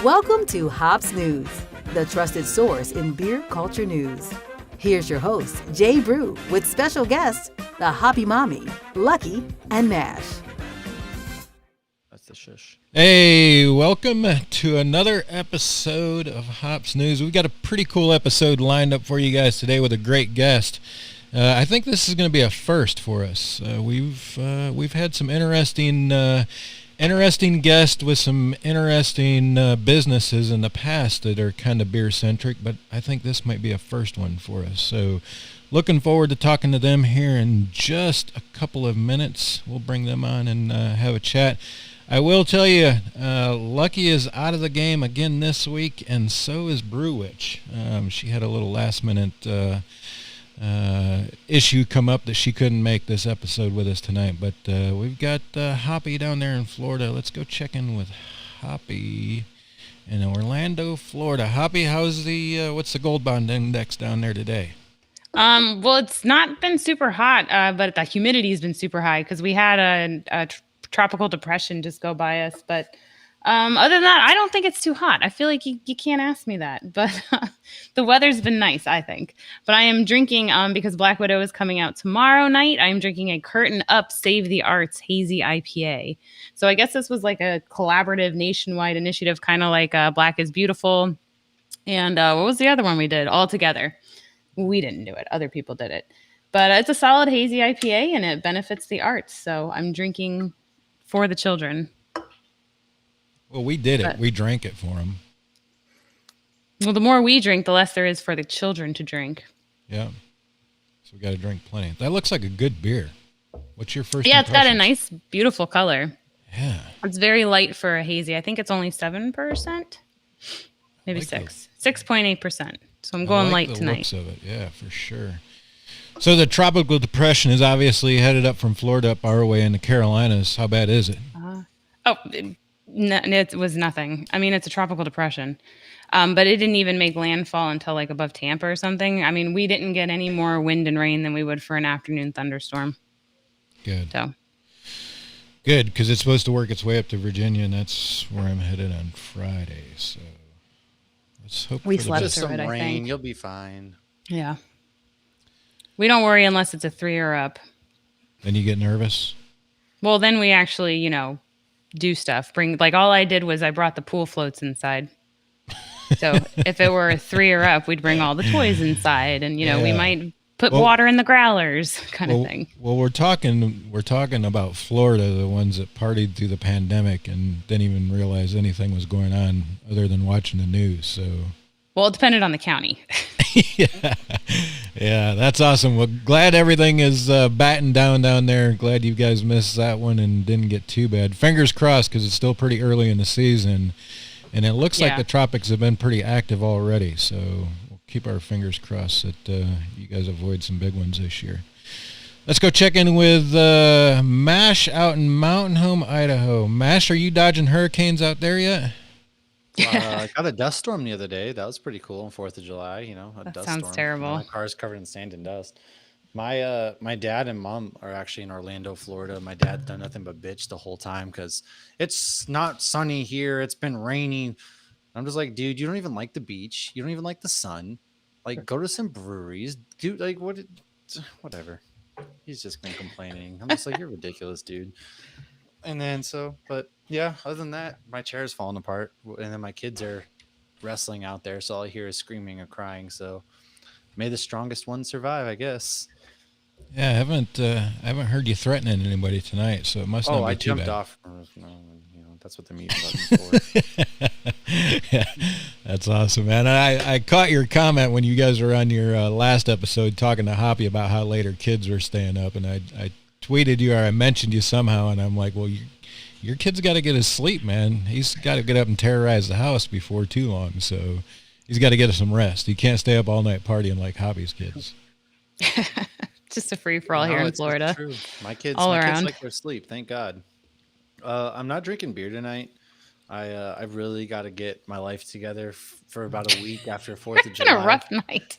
Welcome to Hops News, the trusted source in beer culture news. Here's your host, Jay Brew, with special guests, the Hoppy Mommy, Lucky, and Nash. That's the shush. Hey, welcome to another episode of Hops News. We've got a pretty cool episode lined up for you guys today with a great guest. I think this is going to be a first for us. We've had some interesting guests with some interesting businesses in the past that are kind of beer centric, but I think this might be a first one for us. So looking forward to talking to them here in just a couple of minutes. We'll bring them on and have a chat. I will tell you, Lucky is out of the game again this week, and so is Brewwitch. She had a little last-minute issue come up that she couldn't make this episode with us tonight. But we've got Hoppy down there in Florida. Let's go check in with Hoppy in Orlando, Florida. Hoppy, how's what's the gold bond index down there today? Well, it's not been super hot, but the humidity has been super high because we had a tropical depression just go by us. But other than that, I don't think it's too hot. I feel like you can't ask me that, but the weather's been nice, I think. But I am drinking, because Black Widow is coming out tomorrow night, I'm drinking a Curtain Up Save the Arts Hazy IPA. So I guess this was like a collaborative nationwide initiative, kind of like Black is Beautiful. And what was the other one we did? All Together. We didn't do it. Other people did it. But it's a solid hazy IPA, and it benefits the arts. So I'm drinking for the children. Well, we did it. We drank it for them. Well, the more we drink, the less there is for the children to drink. Yeah. So we got to drink plenty. That looks like a good beer. What's your first Yeah, it's got a nice, beautiful color. Yeah. It's very light for a hazy. I think it's only 7%. Maybe like 6.8%. So I'm going light tonight. Looks of it. Yeah, for sure. So the tropical depression is obviously headed up from Florida up our way in the Carolinas. How bad is it? It was nothing. I mean, it's a tropical depression, but it didn't even make landfall until like above Tampa or something. I mean, we didn't get any more wind and rain than we would for an afternoon thunderstorm. Good. So good, because it's supposed to work its way up to Virginia, and that's where I'm headed on Friday. So let's hope we for slept Just through some it. rain, I think you'll be fine. Yeah. We don't worry unless it's a 3 or up. Then you get nervous. Well, then we actually, do stuff. All I did was I brought the pool floats inside. So if it were a 3 or up, we'd bring all the toys inside, and we might Put water in the growlers, kind of thing. Well, we're talking about Florida, the ones that partied through the pandemic and didn't even realize anything was going on other than watching the news. So, well, it depended on the county. yeah, that's awesome. Well, glad everything is battened down there. Glad you guys missed that one and didn't get too bad. Fingers crossed, because it's still pretty early in the season, and it looks like the tropics have been pretty active already. So keep our fingers crossed that you guys avoid some big ones this year. Let's go check in with Mash out in Mountain Home, Idaho. Mash, are you dodging hurricanes out there yet? I got a dust storm the other day. That was pretty cool on 4th of July, That dust sounds storm. terrible. My car's covered in sand and dust. My dad and mom are actually in Orlando, Florida. My dad's done nothing but bitch the whole time because it's not sunny here. It's been raining. I'm just like, dude, you don't even like the beach. You don't even like the sun. Like, go to some breweries. Dude, like, whatever. He's just been complaining. I'm just like, you're ridiculous, dude. And then but yeah, other than that, my chair's falling apart. And then my kids are wrestling out there. So all I hear is screaming or crying. So may the strongest one survive, I guess. Yeah, I haven't heard you threatening anybody tonight, so it must not be too bad. I jumped off. That's what the mute button's for. Yeah, that's awesome, man. I caught your comment when you guys were on your last episode talking to Hoppy about how later kids were staying up, and I tweeted you or I mentioned you somehow, and I'm like, well, your kid's got to get his sleep, man. He's got to get up and terrorize the house before too long, so he's got to get some rest. He can't stay up all night partying like Hoppy's kids. Just a free-for-all here in Florida. True. My kids like their sleep, thank God. I'm not drinking beer tonight. I really got to get my life together for about a week after 4th of July. It's been a rough night.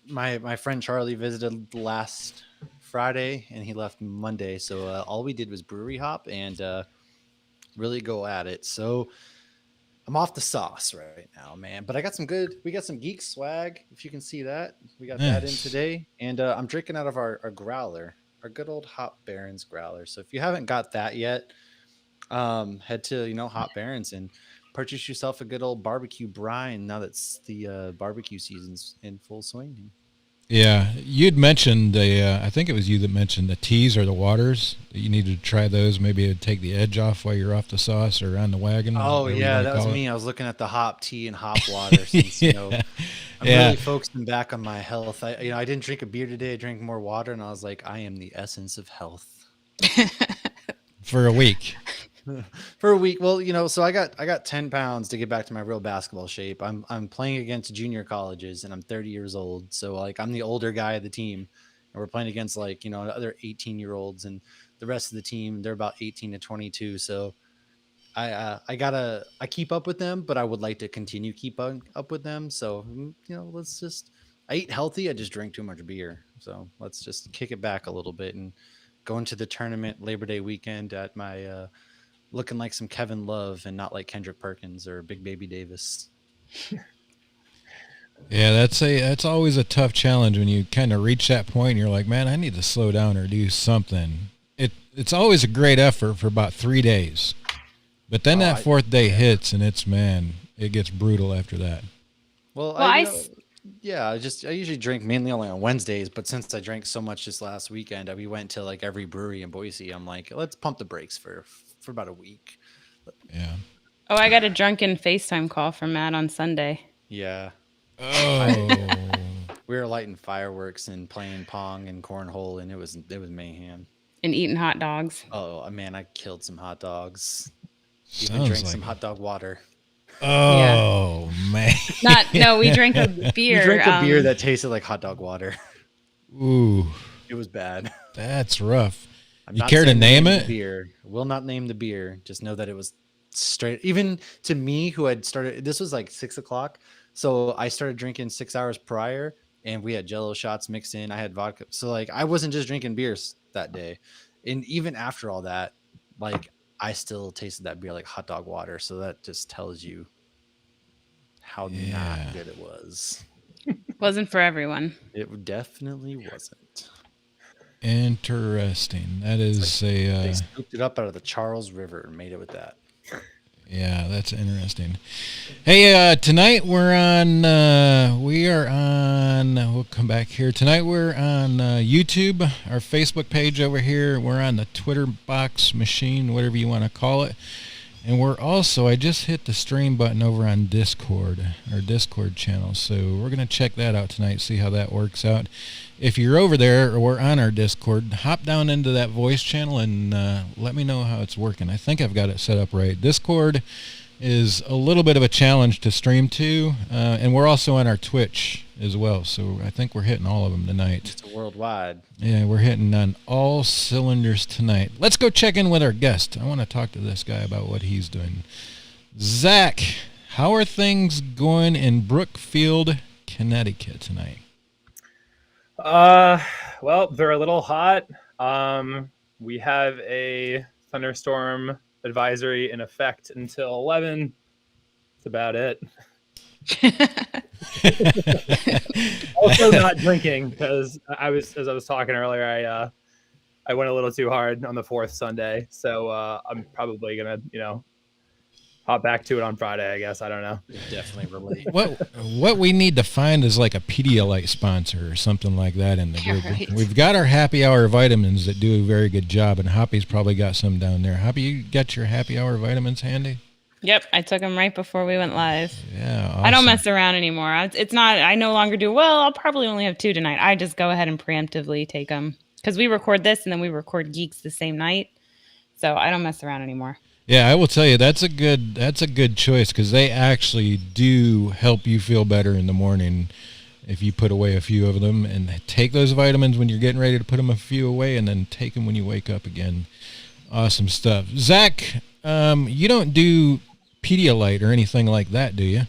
My friend Charlie visited last Friday and he left Monday. So all we did was brewery hop and really go at it. So I'm off the sauce right now, man. But we got some geek swag. If you can see that, we got that in today. And I'm drinking out of our growler, our good old Hop Barons growler. So if you haven't got that yet, head to Hop Barons and purchase yourself a good old barbecue brine now that's the barbecue season's in full swing. Yeah, you'd mentioned I think it was you that mentioned the teas or the waters. You needed to try those. Maybe it'd take the edge off while you're off the sauce or on the wagon. Oh yeah, that was me. I was looking at the hop tea and hop water. Since, I'm really focusing back on my health. I didn't drink a beer today. I drank more water, and I was like, I am the essence of health. For a week. For a week. Well, so I got 10 pounds to get back to my real basketball shape. I'm playing against junior colleges and I'm 30 years old. So like I'm the older guy of the team and we're playing against other 18-year-olds and the rest of the team, they're about 18 to 22. So I keep up with them, but I would like to continue keep up with them. So, I eat healthy. I just drink too much beer. So let's just kick it back a little bit and go into the tournament Labor Day weekend at my, looking like some Kevin Love and not like Kendrick Perkins or Big Baby Davis. Yeah, that's always a tough challenge when you kind of reach that point and you're like, man, I need to slow down or do something. It's always a great effort for about 3 days. But then that fourth day hits and it gets brutal after that. I usually drink mainly only on Wednesdays, but since I drank so much this last weekend, we went to like every brewery in Boise. I'm like, let's pump the brakes for about a week. Yeah. Oh, I got a drunken FaceTime call from Matt on Sunday. Yeah. Oh. We were lighting fireworks and playing pong and cornhole, and it was mayhem. And eating hot dogs. Oh man, I killed some hot dogs. Even drank some hot dog water. Oh man. We drank a beer. We drank a beer that tasted like hot dog water. Ooh. It was bad. That's rough. I'm you care to name it? Beer. Will not name the beer. Just know that it was straight. Even to me, who had started, this was like 6:00. So I started drinking 6 hours prior, and we had Jello shots mixed in. I had vodka. So like, I wasn't just drinking beers that day. And even after all that, like I still tasted that beer like hot dog water. So that just tells you how not good it was. Wasn't for everyone. It definitely wasn't. Interesting. That is they scooped it up out of the Charles River and made it with that. Yeah, that's interesting. Hey, tonight we're on, we'll come back here. Tonight we're on YouTube, our Facebook page over here. We're on the Twitter box machine, whatever you want to call it. And we're also, I just hit the stream button over on Discord, our Discord channel. So we're going to check that out tonight, see how that works out. If you're over there or on our Discord, hop down into that voice channel and let me know how it's working. I think I've got it set up right. Discord is a little bit of a challenge to stream to, and we're also on our Twitch as well. So I think we're hitting all of them tonight. It's worldwide. Yeah, we're hitting on all cylinders tonight. Let's go check in with our guest. I want to talk to this guy about what he's doing. Zach, how are things going in Brookfield, Connecticut tonight? Well, they're a little hot. We have a thunderstorm advisory in effect until 11. That's about it. Also not drinking because as I was talking earlier, I went a little too hard on the fourth Sunday. So, I'm probably going to, hop back to it on Friday, I guess. I don't know. Definitely relate. What we need to find is like a Pedialyte sponsor or something like that in the group. Right. We've got our happy hour vitamins that do a very good job, and Hoppy's probably got some down there. Hoppy, you got your happy hour vitamins handy? Yep, I took them right before we went live. Yeah, awesome. I don't mess around anymore. It's not. I no longer do. Well, I'll probably only have 2 tonight. I just go ahead and preemptively take them because we record this and then we record Geeks the same night, so I don't mess around anymore. Yeah, I will tell you that's a good choice because they actually do help you feel better in the morning if you put away a few of them, and take those vitamins when you're getting ready to put them a few away, and then take them when you wake up again. Awesome stuff. Zach, you don't do Pedialyte or anything like that, do you?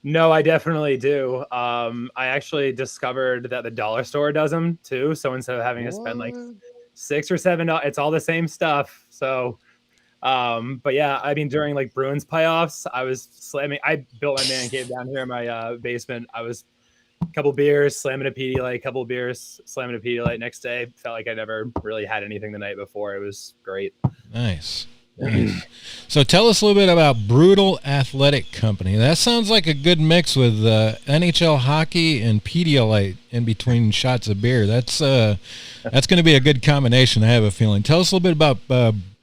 No, I definitely do. I actually discovered that the dollar store does them too. So instead of having to spend like $6 or $7, it's all the same stuff. So, but yeah, I mean, during like Bruins playoffs, I built my man cave down here in my basement. I was a couple beers, slamming a Pedialyte, couple beers, slamming a Pedialyte. Next day, felt like I never really had anything the night before. It was great. Nice. So tell us a little bit about Brewtul Athletic Company. That sounds like a good mix with NHL hockey and Pedialyte in between shots of beer. That's going to be a good combination, I have a feeling. Tell us a little bit about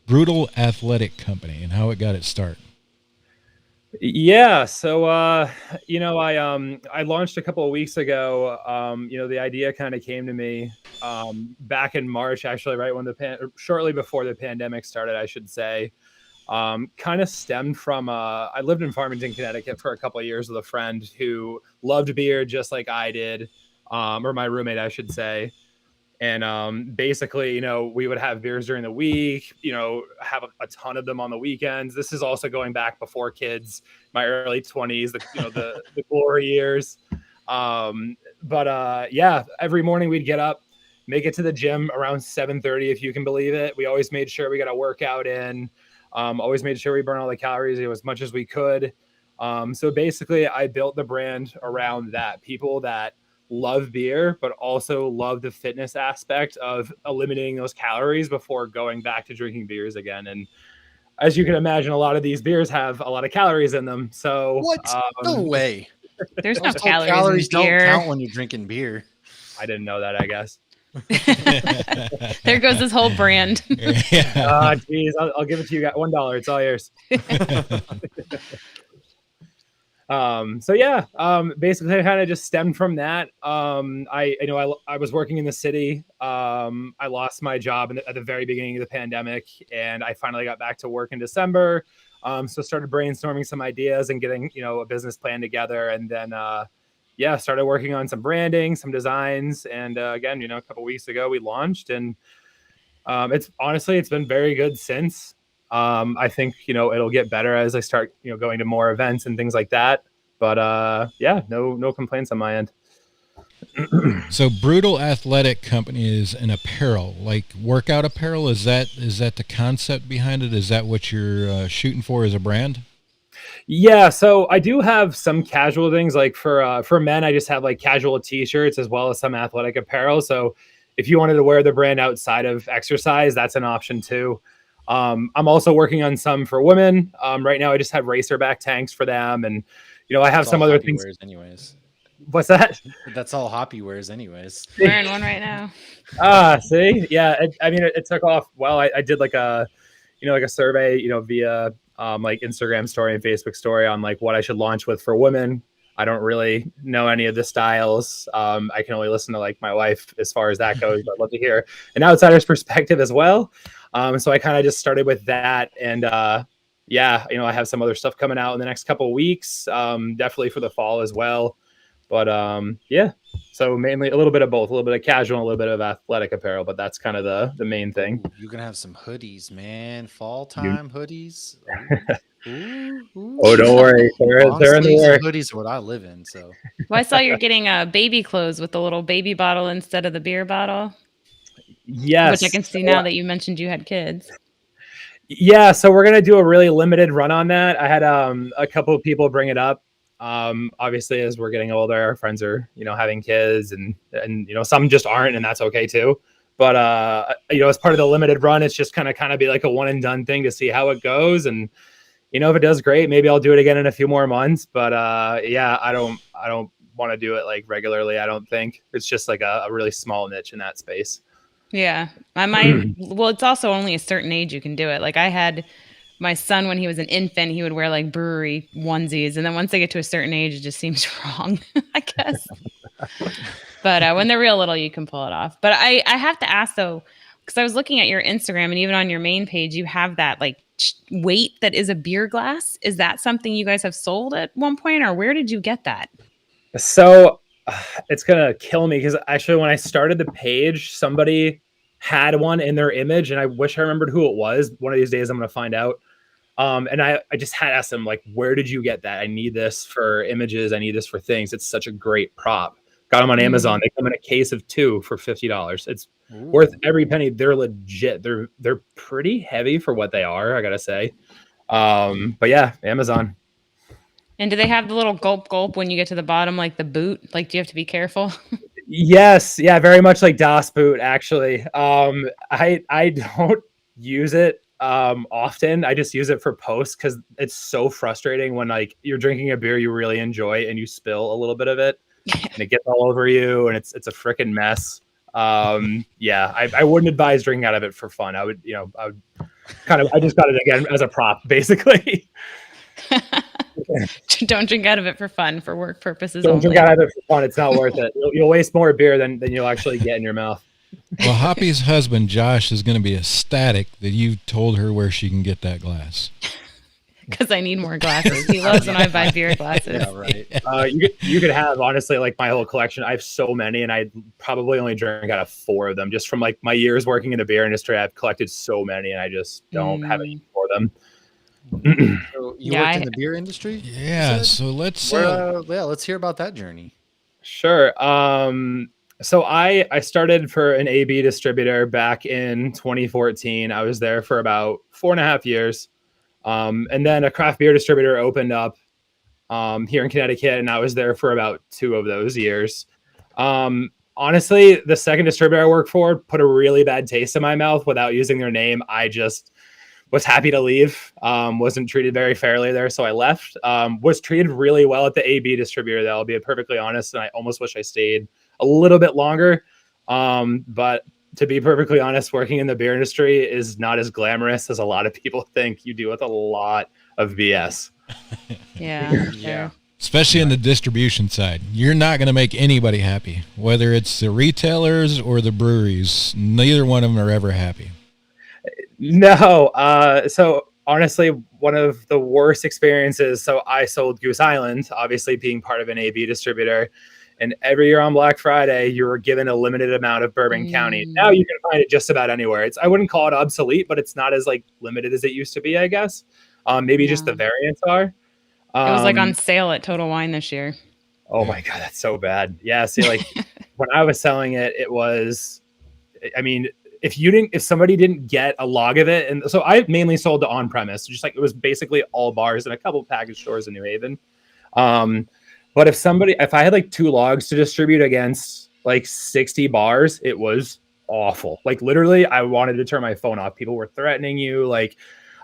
Brewtul Athletic Company and how it got its start. Yeah, so I launched a couple of weeks ago. The idea kind of came to me back in March, actually, right when shortly before the pandemic started, I should say. Kind of stemmed from I lived in Farmington, Connecticut for a couple of years with a friend who loved beer just like I did, or my roommate, I should say. And basically, we would have beers during the week, have a ton of them on the weekends. This is also going back before kids, my early 20s, the glory years. But every morning we'd get up, make it to the gym around 7:30, if you can believe it. We always made sure we got a workout in, always made sure we burn all the calories as much as we could. So basically I built the brand around that. People that love beer, but also love the fitness aspect of eliminating those calories before going back to drinking beers again. And as you can imagine, a lot of these beers have a lot of calories in them. So what? No way. There's no calories in beer. Don't count when you're drinking beer. I didn't know that, I guess. There goes this whole brand. Yeah. Geez, I'll give it to you. Got $1. It's all yours. Basically I kind of just stemmed from that. I was working in the city. I lost my job at the very beginning of the pandemic, and I finally got back to work in December. So started brainstorming some ideas and getting, a business plan together. And then, started working on some branding, some designs. And, again, a couple weeks ago we launched, and, it's been very good since. I think, it'll get better as I start, going to more events and things like that. But no complaints on my end. So Brewtul Athletic Company is an apparel, like workout apparel. Is that the concept behind it? Is that what you're shooting for as a brand? Yeah, so I do have some casual things. Like for men, I just have like casual t-shirts as well as some athletic apparel. So if you wanted to wear the brand outside of exercise, that's an option too. I'm also working on some for women. Right now I just have racerback tanks for them, and I have It's some all other hoppy things. wares anyways. What's that? That's all hoppy wares anyways. Wearing one right now. See, yeah. I mean, it took off. Well, I did like a survey, via like Instagram story and Facebook story on like what I should launch with for women. I don't really know any of the styles. I can only listen to like my wife as far as that goes. But I'd love to hear an outsider's perspective as well. So I kind of just started with that, and yeah, I have some other stuff coming out in the next couple of weeks. Definitely for the fall as well. But yeah, so mainly a little bit of both, a little bit of casual, a little bit of athletic apparel, but that's kind of the main thing. Ooh, you're gonna have some hoodies, man. Fall You- time hoodies. Ooh. Oh, don't worry, they're in Long the sleeves and works. hoodies are what I live in. So Well, I saw you're getting baby clothes with the little baby bottle instead of the beer bottle, Yes. which I can see now that you mentioned you had kids. Yeah, so we're gonna do a really limited run on that. I had a couple of people bring it up. Obviously, as we're getting older, our friends are having kids, and some just aren't, and that's okay too. But as part of the limited run, it's just kind of be like a one and done thing to see how it goes, and if it does great, maybe I'll do it again in a few more months. But yeah, I don't want to do it like regularly. I don't think it's just like a really small niche in that space. Yeah. I might, well, it's also only a certain age you can do it. Like I had my son when he was an infant, he would wear like brewery onesies. And then once they get to a certain age, it just seems wrong, I guess. But when they're real little, you can pull it off. But I have to ask though, because I was looking at your Instagram and even on your main page, you have that like weight that is a beer glass. Is that something you guys have sold at one point, or where did you get that? So it's gonna kill me because actually when I started the page, somebody had one in their image, and I wish I remembered who it was. One of these days I'm gonna find out. And I just had asked them like, where did you get that? I need this for images. I need this for things. It's such a great prop. Got them on Amazon. They come in a case of 2 for $50. It's worth every penny. They're legit. They're pretty heavy for what they are, I gotta say. But yeah, Amazon. And do they have the little gulp gulp when you get to the bottom, like the boot? Like, do you have to be careful? Yes, yeah, very much like Das Boot, actually. I don't use it often. I just use it for posts because it's so frustrating when like you're drinking a beer you really enjoy and you spill a little bit of it and it gets all over you and it's a freaking mess. Yeah, I wouldn't advise drinking out of it for fun. I would I just got it again as a prop, basically. Don't drink out of it for fun, for work purposes Don't only. drink out of it for fun. It's not worth it. You'll waste more beer than you'll actually get in your mouth. Well, Hoppy's husband, Josh, is going to be ecstatic that you told her where she can get that glass. Because I need more glasses. He loves when I buy beer glasses. yeah, right. You could have, honestly, like my whole collection. I have so many, and I probably only drink out of 4 of them. Just from like my years working in the beer industry, I've collected so many, and I just don't have any for them. So you worked in the beer industry? Yeah, so let's let's hear about that journey. Sure. So I started for an AB distributor back in 2014. I was there for about 4.5 years. And then a craft beer distributor opened up here in Connecticut, and I was there for about 2 of those years. Honestly, the second distributor I worked for put a really bad taste in my mouth. Without using their name, I just was happy to leave. Wasn't treated very fairly there, so I left. Was treated really well at the AB distributor, though, I'll be perfectly honest, and I almost wish I stayed a little bit longer. But to be perfectly honest, working in the beer industry is not as glamorous as a lot of people think. You deal with a lot of BS. Yeah. Especially in the distribution side. You're not going to make anybody happy, whether it's the retailers or the breweries. Neither one of them are ever happy. No. So honestly, one of the worst experiences. So I sold Goose Island, obviously being part of an AB distributor. And every year on Black Friday, you were given a limited amount of Bourbon County. Now you can find it just about anywhere. I wouldn't call it obsolete, but it's not as like limited as it used to be, I guess. Maybe just the variants are. It was like on sale at Total Wine this year. Oh my God, that's so bad. Yeah. See, like when I was selling it, it was, I mean, if somebody didn't get a log of it, and so I mainly sold to on premise, just like it was basically all bars and a couple of package stores in New Haven. But if I had like 2 logs to distribute against like 60 bars, it was awful. Like literally, I wanted to turn my phone off. People were threatening you. Like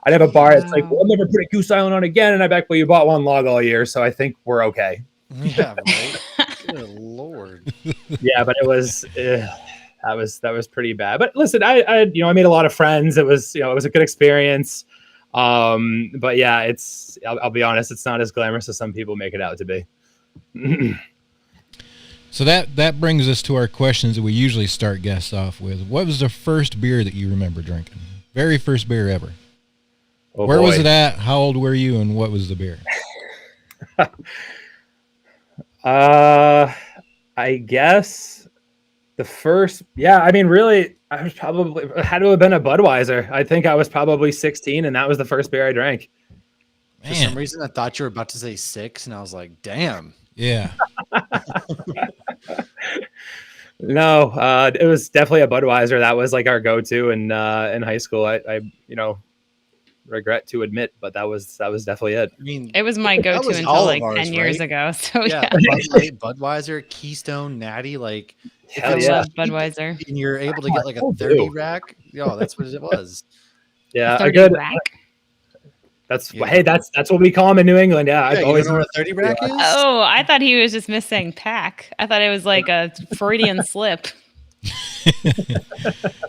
I'd have a bar. It's like, Wow. we'll never put a Goose Island on again. And I bet, well, you bought one log all year, so I think we're okay. Yeah, right. Good Lord. Yeah, but it was that was pretty bad. But listen, I made a lot of friends. It was it was a good experience. But yeah, I'll be honest, it's not as glamorous as some people make it out to be. So that brings us to our questions that we usually start guests off with. What was the first beer that you remember drinking? Very first beer ever. Oh, Where was boy. it at? How old were you? And what was the beer? I guess the first, yeah, I mean, really, I was probably had to have been a Budweiser. I think I was probably 16, and that was the first beer I drank. For some reason, I thought you were about to say 6, and I was like, damn. Yeah. No, it was definitely a Budweiser. That was like our go-to in high school. I regret to admit, but that was definitely it. I mean, It was my that go-to was until all like of ours, 10 years right? ago. So Yeah, yeah. Bud Light, Budweiser, Keystone, Natty, like if Hell it's yeah. cheap Budweiser. and you're able to get like a Oh, 30 dude. rack. Yo, that's what it was. Yeah, a 30 good. rack. Hey, that's what we call them in New England. Yeah, Yeah, I've you always don't know what a 30 rack is? Oh, I thought he was just missing pack. I thought it was like a Freudian slip.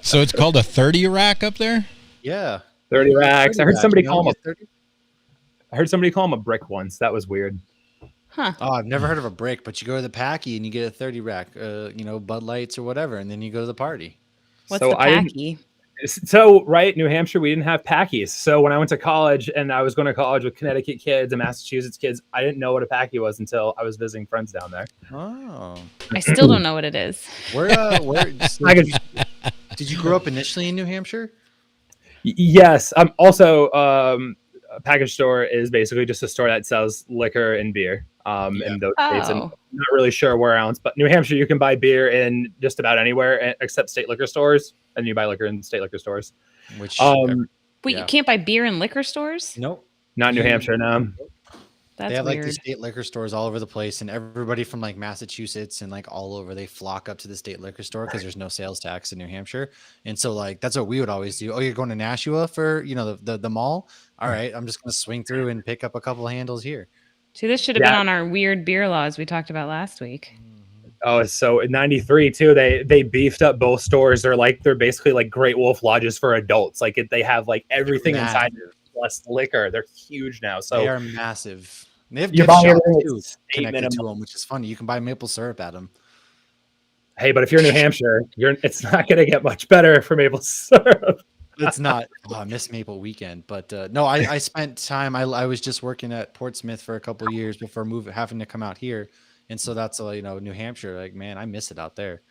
So it's called a 30 rack up there? Yeah. 30 racks. I heard somebody You call know, them. I heard somebody call them a brick once. That was weird. Huh. Oh, I've never heard of a brick, but you go to the packy and you get a 30 rack, Bud Lights or whatever, and then you go to the party. What's So the I didn't- packy? So, right, New Hampshire, we didn't have packies. So when I went to college and I was going to college with Connecticut kids and Massachusetts kids, I didn't know what a packy was until I was visiting friends down there. Oh. I still don't know what it is. Where so I could- did you grow up initially in New Hampshire? Yes. Also, a package store is basically just a store that sells liquor and beer in those states. And Oh. I'm not really sure where else, but New Hampshire, you can buy beer in just about anywhere except state liquor stores, and you buy liquor in state liquor stores. Which Wait, Yeah. you can't buy beer in liquor stores? nope. Not New Hampshire, no. That's They have like weird. these state liquor stores all over the place, and everybody from like Massachusetts and like all over, they flock up to the state liquor store because there's no sales tax in New Hampshire. And so like that's what we would always do. Oh, you're going to Nashua for the mall? All right, I'm just gonna swing through and pick up a couple of handles here. See, this should have Yeah. been on our weird beer laws we talked about last week. Oh, so in '93 too, they beefed up both stores. They're basically like Great Wolf Lodges for adults. Like they have like everything inside plus liquor. They're huge now. So They are massive. And they have you're gift buying shops everything too at state connected to minimum. them, which is funny. You can buy maple syrup at them. Hey, but if you're in New Hampshire, it's not going to get much better for maple syrup. It's not. Oh, I miss Maple Weekend, but no, I spent time. I was just working at Portsmouth for a couple of years before having to come out here, and so that's New Hampshire. Like, man, I miss it out there.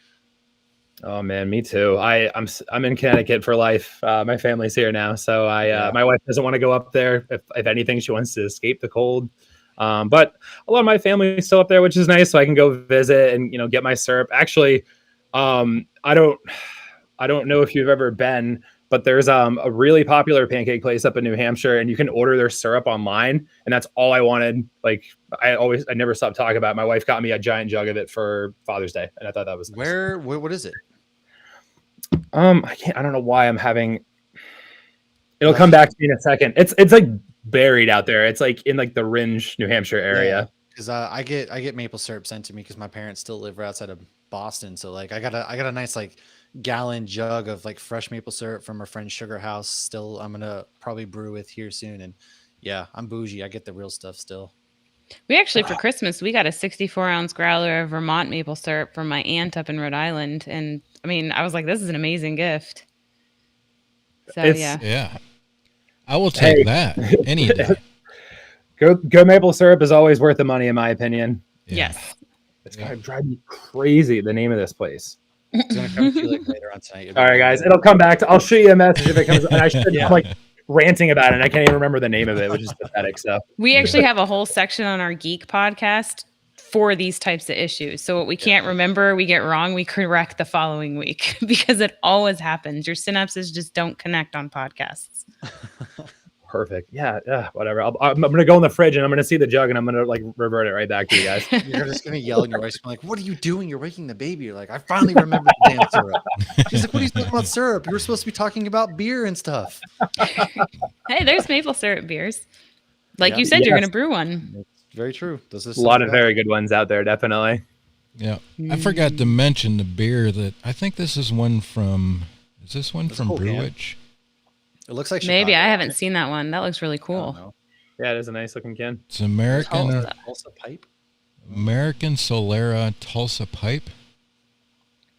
Oh man, me too. I'm in Connecticut for life. My family's here now, so my wife doesn't want to go up there. If anything, she wants to escape the cold. But a lot of my family is still up there, which is nice, so I can go visit and get my syrup. Actually, I don't know if you've ever been, but there's a really popular pancake place up in New Hampshire, and you can order their syrup online, and that's all I wanted. Like I never stopped talking about it. My wife got me a giant jug of it for Father's Day, and I thought that was nice. What is it? I don't know why I'm having. It'll come back to me in a second. It's like buried out there. It's like in like the Ringe, New Hampshire area. Because I get maple syrup sent to me because my parents still live right outside of Boston. So like I got a nice like gallon jug of like fresh maple syrup from our friend's sugar house. Still, I'm gonna probably brew with here soon. And yeah, I'm bougie. I get the real stuff still. We actually, for Christmas, we got a 64-ounce growler of Vermont maple syrup from my aunt up in Rhode Island. And I mean, I was like, this is an amazing gift. So, yeah. Yeah. I will take that any day. Go maple syrup is always worth the money, in my opinion. Yeah. Yes. It's gonna drive me crazy. The name of this place. It's gonna come to you like later on tonight. All right, guys, it'll come back. I'll shoot you a message if it comes. And I should. I'm like ranting about it. And I can't even remember the name of it, which is pathetic. So We actually have a whole section on our Geek podcast for these types of issues. So what we can't remember, we get wrong, we correct the following week because it always happens. Your synapses just don't connect on podcasts. perfect. Yeah, whatever. I'm gonna go in the fridge and I'm gonna see the jug and I'm gonna like revert it right back to you guys. You're just gonna yell, and your wife's gonna be like, "What are you doing? You're waking the baby." You're like, "I finally remembered the damn syrup." She's like, "What are you talking about syrup? You were supposed to be talking about beer and stuff." Hey, there's maple syrup beers. Like Yeah. you said, you're Yes. going to brew one. It's very true. This is A lot of very good ones out there, definitely. Yeah. I forgot to mention the beer that I think this is one from. Is this one from cool, man. Brewwich? It looks like Maybe Chicago. I haven't seen that one. That looks really I don't cool. know. Yeah, it is a nice looking can. It's American Tulsa Pipe. American Solera Tulsa Pipe.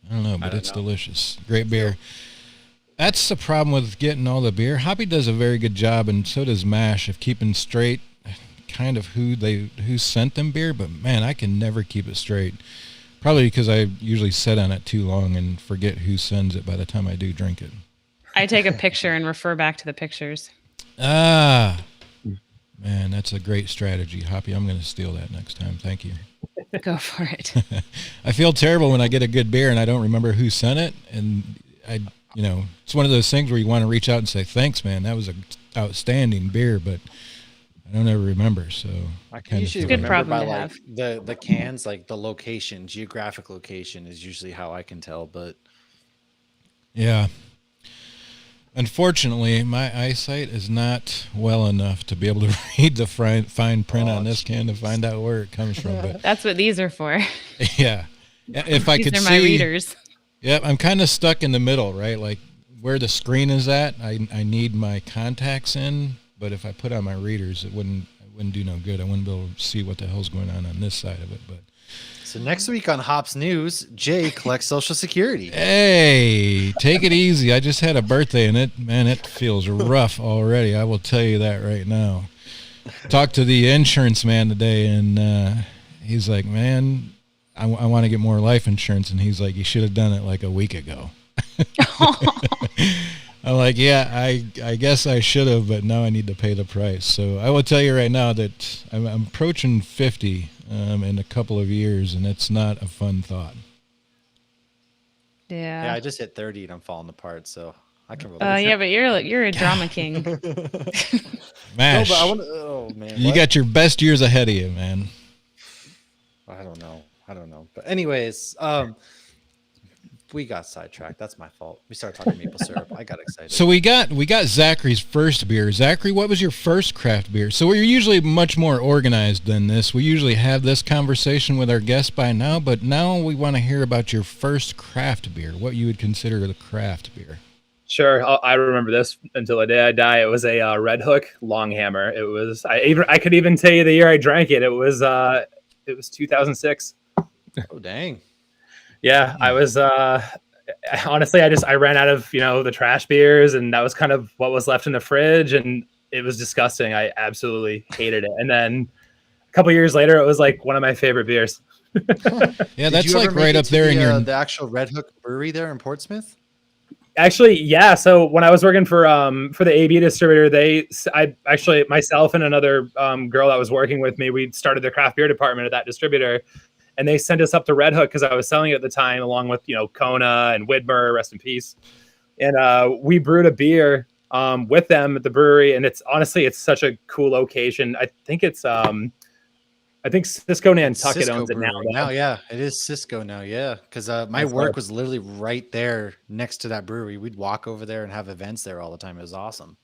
I don't know, but don't it's know. delicious. Great beer. That's the problem with getting all the beer. Hoppy does a very good job, and so does Mash, of keeping straight kind of who sent them beer, but man, I can never keep it straight. Probably because I usually sit on it too long and forget who sends it by the time I do drink it. I take a picture and refer back to the pictures. Ah, man, that's a great strategy, Hoppy. I'm going to steal that next time. Thank you. Go for it. I feel terrible when I get a good beer and I don't remember who sent it, and it's one of those things where you want to reach out and say, "Thanks, man. That was an outstanding beer," but I don't ever remember. So I kind usually of Good remember problem by to like the cans, like the location, geographic location is usually how I can tell. But yeah. Unfortunately, my eyesight is not well enough to be able to read the fine print on this can to find out where it comes from. But That's what these are for. yeah, if I These could are see, my readers. Yep, I'm kind of stuck in the middle, right? Like where the screen is at, I need my contacts in, but if I put on my readers, it wouldn't do no good. I wouldn't be able to see what the hell's going on this side of it. But so next week on Hops News, Jay collects Social Security. hey, take it easy. I just had a birthday, and it feels rough already. I will tell you that right now. Talked to the insurance man today, and he's like, "Man, I want to get more life insurance," and he's like, "You should have done it like a week ago." I'm like, yeah, I guess I should have, but now I need to pay the price. So I will tell you right now that I'm approaching 50 in a couple of years, and it's not a fun thought. Yeah, Yeah. I just hit 30 and I'm falling apart, so I can relate. Yeah, but you're a drama king. Mash, No, but I want to. Oh man, you what? got your best years ahead of you, man. I don't know. But anyways, we got sidetracked. That's my fault. We started talking maple syrup. I got excited. So we got Zachary's first beer. Zachary, what was your first craft beer? So we're usually much more organized than this. We usually have this conversation with our guests by now, but now we want to hear about your first craft beer, what you would consider the craft beer. Sure, I remember this until the day I die. It was a Red Hook Long Hammer. It was. I could even tell you the year I drank it. It was 2006. Oh dang. Yeah, I was honestly, I ran out of, the trash beers, and that was kind of what was left in the fridge, and it was disgusting. I absolutely hated it. And then a couple years later, it was like one of my favorite beers. Yeah, Did that's you ever like make right it up to there in the, your the actual Red Hook Brewery there in Portsmouth? Actually, yeah. So when I was working for the AB distributor, myself and another girl that was working with me, we started the craft beer department at that distributor. And they sent us up to Red Hook because I was selling it at the time, along with, Kona and Widmer, rest in peace. And we brewed a beer with them at the brewery. And it's such a cool location. I think it's Cisco Nantucket owns it now. Now, yeah, it is Cisco now, yeah. Because my work was literally right there next to that brewery. We'd walk over there and have events there all the time. It was awesome.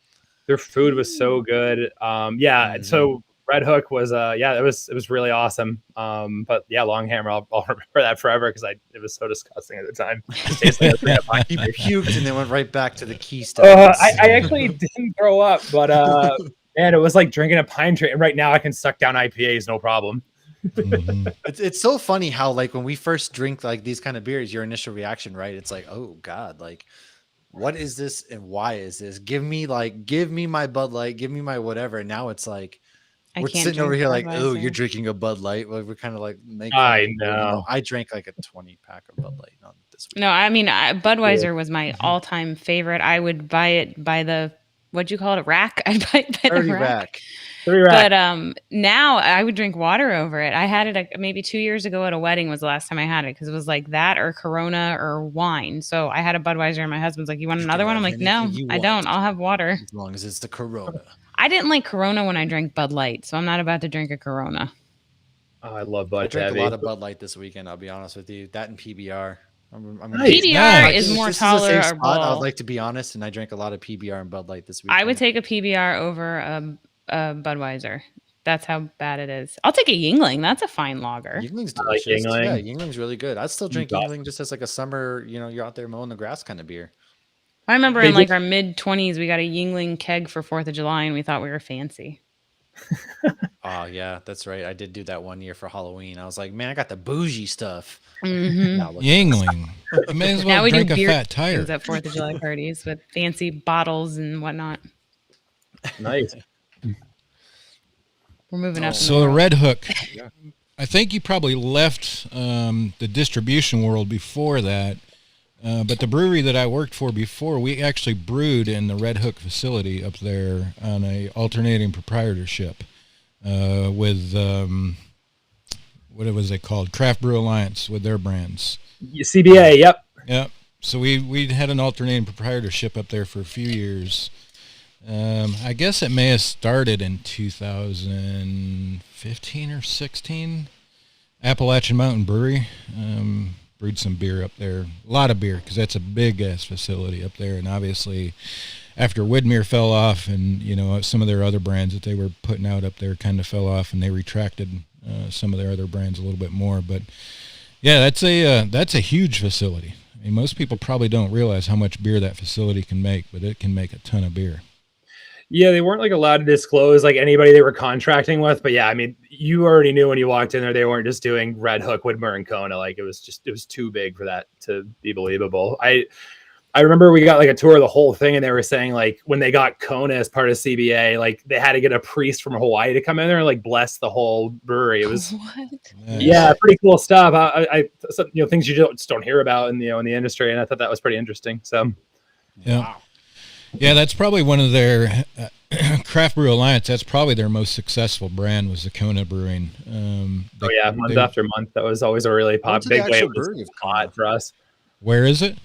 Their food was so good. So Red Hook was it was really awesome. But yeah, Long Hammer, I'll remember that forever because it was so disgusting at the time. He puked and then went right back to the Keystone. I actually didn't throw up, but man, it was like drinking a pine tree. And right now I can suck down IPAs, no problem. Mhm. It's so funny how like when we first drink like these kind of beers, your initial reaction, right? It's like, oh God, like what is this and why is this? Give me my Bud Light, give me my whatever. And now it's like I we're can't sitting over drink here like, oh, Budweiser. you're drinking a Bud Light. Like, we're kind of like making. I people, know. I drank like a 20 pack of Bud Light on this week. No, I mean Budweiser was my all-time favorite. I would buy it by the what'd you call it, a rack? I'd buy it by the 30 rack. rack. 3 rack. But now I would drink water over it. I had it maybe 2 years ago at a wedding was the last time I had it because it was like that or Corona or wine. So I had a Budweiser and my husband's like, "You want You another can one?" I'm have like, "No, anything you I don't. want. I'll have water." As long as it's the Corona. I didn't like Corona when I drank Bud Light, so I'm not about to drink a Corona. Oh, I love I Bud drank Heavy. a lot of Bud Light this weekend. I'll be honest with you. That and PBR. I'm gonna Nice. be- PBR Nice. is If more this is a safe spot, I tolerable. would like to be honest, and I drank a lot of PBR and Bud Light this weekend. I would take a PBR over a Budweiser. That's how bad it is. I'll take a Yingling. That's a fine lager. Yingling's I like delicious. Yeah, Yuengling. Yingling's really good. I'd still drink Awesome. Yingling just as like a summer, you're out there mowing the grass kind of beer. I remember They in like did- our mid-20s, we got a Yingling keg for 4th of July, and we thought we were fancy. Oh yeah, that's right. I did do that one year for Halloween. I was like, man, I got the bougie stuff. Mhm. Now look- Yingling. You may as Now well we do drink a beer fat tire. things at 4th of July parties with fancy bottles and whatnot. Nice. We're moving up. in So the the world. Red Hook, Yeah. I think you probably left the distribution world before that. But the brewery that I worked for before, we actually brewed in the Red Hook facility up there on a alternating proprietorship with what was it called? Craft Brew Alliance with their brands. CBA. Yep. Yep. So we had an alternating proprietorship up there for a few years. I guess it may have started in 2015 or 16. Appalachian Mountain Brewery brewed some beer up there. A lot of beer because that's a big ass facility up there. And obviously, after Widmer fell off, and some of their other brands that they were putting out up there kind of fell off, and they retracted some of their other brands a little bit more. But yeah, that's a huge facility. I mean, most people probably don't realize how much beer that facility can make, but it can make a ton of beer. Yeah, they weren't like allowed to disclose like anybody they were contracting with, but yeah, I mean, you already knew when you walked in there they weren't just doing Red Hook, Widmer, and Kona. Like it was too big for that to be believable. I remember we got like a tour of the whole thing, and they were saying like when they got Kona as part of CBA, like they had to get a priest from Hawaii to come in there and like bless the whole brewery. It was What? yeah, pretty cool stuff. Things you just don't hear about in the industry, and I thought that was pretty interesting. So Yeah. Wow. Yeah, that's probably one of their Craft Brew Alliance. That's probably their most successful brand was the Kona Brewing. month after month, that was always a really Went to the big way. actual It was brewery of hot for us. Where is it?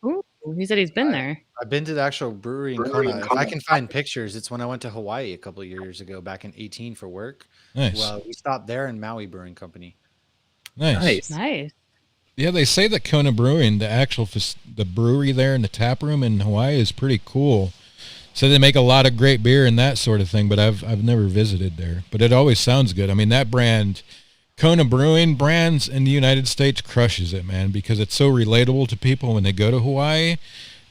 Ooh, he said he's been there. I've been to the actual brewery in Kona. If I can find pictures, it's when I went to Hawaii a couple of years ago, back in 18 for work. Nice, Well, we stopped there in Maui Brewing Company. nice. Nice. Yeah, they say that Kona Brewing, the brewery there and the tap room in Hawaii is pretty cool. So they make a lot of great beer and that sort of thing, but I've never visited there. But it always sounds good. I mean, that brand, Kona Brewing brands in the United States crushes it, man, because it's so relatable to people when they go to Hawaii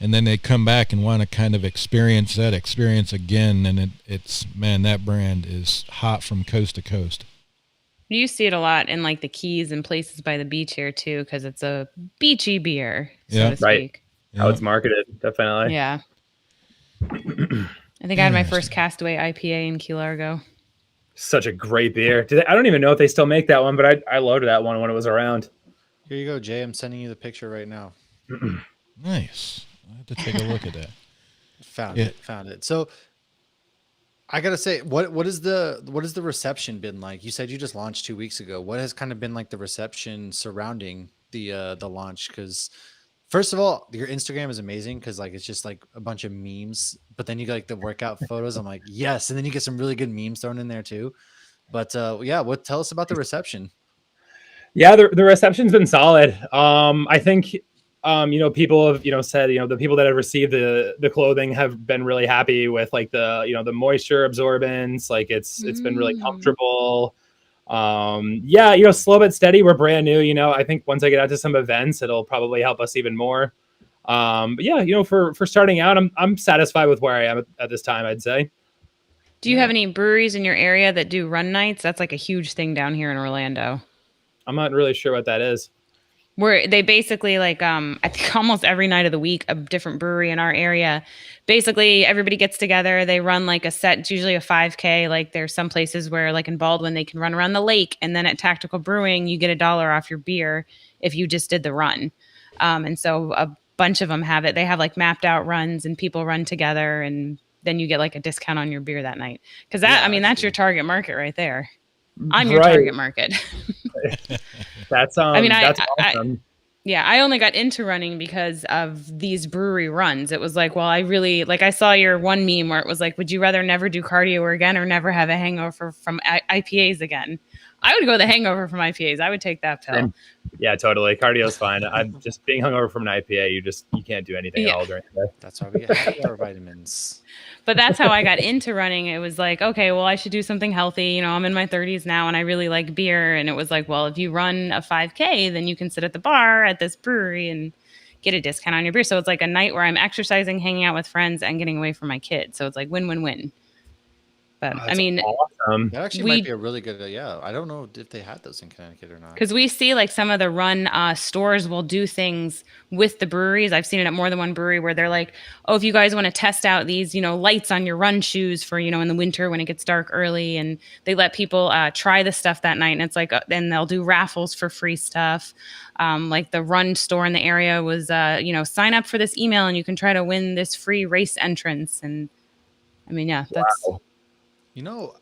and then they come back and want to kind of experience that experience again. And it's man, that brand is hot from coast to coast. You see it a lot in like the Keys and places by the beach here too, because it's a beachy beer, so Yeah. to speak. Right. How Yeah. it's marketed, definitely. Yeah. I think I had my first Castaway IPA in Key Largo. Such a great beer. I don't even know if they still make that one, but I loved that one when it was around. Here you go, Jay. I'm sending you the picture right now. Nice. I have to take a look at that. Found Yeah. it. So I gotta say, what is the reception been like? You said you just launched 2 weeks ago. What has kind of been like the reception surrounding the launch? Because first of all, your Instagram is amazing because like it's just like a bunch of memes, but then you get like the workout photos. I'm like, yes, and then you get some really good memes thrown in there too. But yeah, tell us about the reception. Yeah, the reception's been solid. I think people have said the people that have received the clothing have been really happy with like the moisture absorbance. Like it's been really comfortable. Slow but steady. We're brand new. I think once I get out to some events, it'll probably help us even more. But yeah, for starting out, I'm satisfied with where I am at this time, I'd say. Do you have any breweries in your area that do run nights? That's like a huge thing down here in Orlando. I'm not really sure what that is. Where they basically like I think almost every night of the week a different brewery in our area. Basically everybody gets together, they run like a set, it's usually a 5K. Like there's some places where like in Baldwin they can run around the lake, and then at Tactical Brewing you get $1 off your beer if you just did the run. And so a bunch of them have it. They have like mapped out runs and people run together, and then you get like a discount on your beer that night. Because that's your target market right there. I'm your target market. That's I mean, that's awesome. Yeah, I only got into running because of these brewery runs. It was like, well, I really like I saw your one meme where it was like, would you rather never do cardio again or never have a hangover from IPAs again? I would go the hangover from IPAs. I would take that pill. Same. Yeah, totally. Cardio's fine. I'm just being hungover from an IPA. You can't do anything at all during the day. That's why we get our vitamins. But that's how I got into running. It was like, okay, well, I should do something healthy. You know, I'm in my 30s now and I really like beer. And it was like, well, if you run a 5K, then you can sit at the bar at this brewery and get a discount on your beer. So it's like a night where I'm exercising, hanging out with friends, and getting away from my kids. So it's like win, win, win. But I mean, awesome. That actually might be a really good, I don't know if they had those in Connecticut or not. Because we see like some of the run stores will do things with the breweries. I've seen it at more than one brewery where they're like, oh, if you guys want to test out these, lights on your run shoes for, in the winter when it gets dark early, and they let people try the stuff that night. And it's like, then they'll do raffles for free stuff. Like the run store in the area was, sign up for this email and you can try to win this free race entrance. And I mean, yeah, that's... Wow.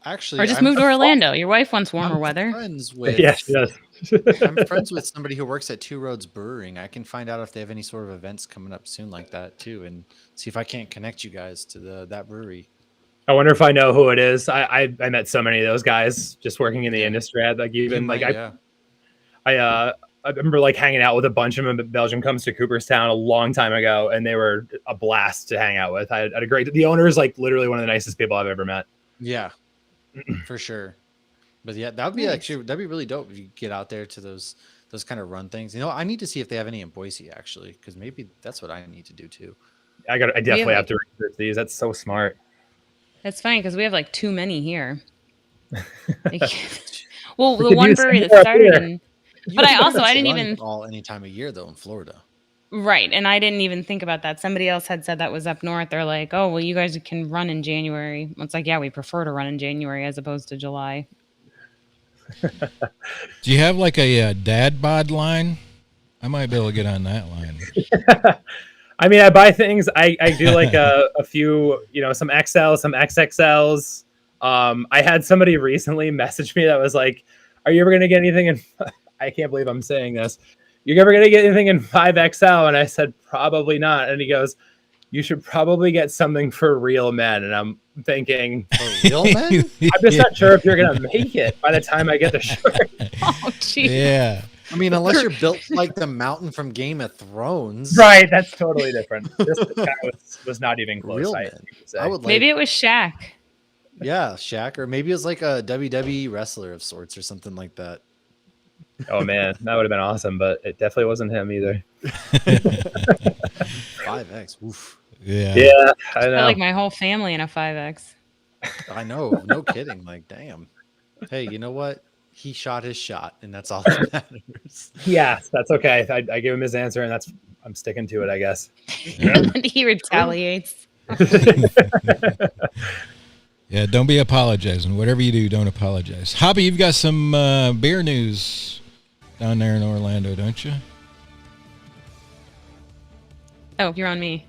Actually, or just move to Orlando. Your wife wants warmer weather. Yes. I'm friends with somebody who works at Two Roads Brewing. I can find out if they have any sort of events coming up soon like that too, and see if I can't connect you guys to that brewery. I wonder if I know who it is. I met so many of those guys just working in the industry. I remember like hanging out with a bunch of them at Belgium Comes to Cooperstown a long time ago, and they were a blast to hang out with. I had the owner is like literally one of the nicest people I've ever met. Yeah, for sure. But yeah, that'd be really dope if you get out there to those kind of run things. I need to see if they have any in Boise actually, because maybe that's what I need to do too. I definitely have to research these. That's so smart. That's funny because we have like too many here. Well, the one brewery that started but I didn't even all any time of year though in Florida. Right. And I didn't even think about that. Somebody else had said that was up north. They're like, oh, well, you guys can run in January. It's like, yeah, we prefer to run in January as opposed to July. Do you have like a dad bod line? I might be able to get on that line. I mean, I buy things. I do like a few, some XL, some XXLs. I had somebody recently message me that was like, are you ever going to get anything in... I can't believe I'm saying this. You're ever going to get anything in 5XL? And I said, probably not. And he goes, you should probably get something for real men. And I'm thinking, for real men? I'm just not sure if you're going to make it by the time I get the shirt. Oh, geez. Yeah. I mean, unless you're built like the mountain from Game of Thrones. Right. That's totally different. This guy was not even close. Real men. I would maybe it was Shaq. Yeah, Shaq. Or maybe it was like a WWE wrestler of sorts or something like that. Oh man, that would have been awesome, but it definitely wasn't him either. 5X. Oof. Yeah, I know. Like my whole family in a 5X. I know, no kidding. Like, damn. Hey, you know what? He shot his shot, and that's all that matters. Yeah, that's okay. I gave him his answer, and I'm sticking to it, I guess. And he retaliates. Yeah, don't be apologizing. Whatever you do, don't apologize. Hobby, you've got some beer news down there in Orlando, don't you? Oh, you're on me.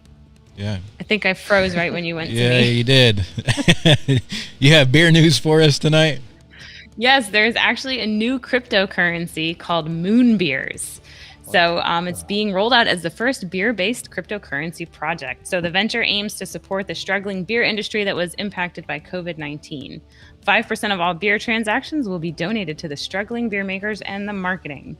Yeah. I think I froze right when you went to me. Yeah, you did. You have beer news for us tonight? Yes, there's actually a new cryptocurrency called Moon Beers. So it's being rolled out as the first beer-based cryptocurrency project. So the venture aims to support the struggling beer industry that was impacted by COVID-19. 5% of all beer transactions will be donated to the struggling beer makers and the marketing.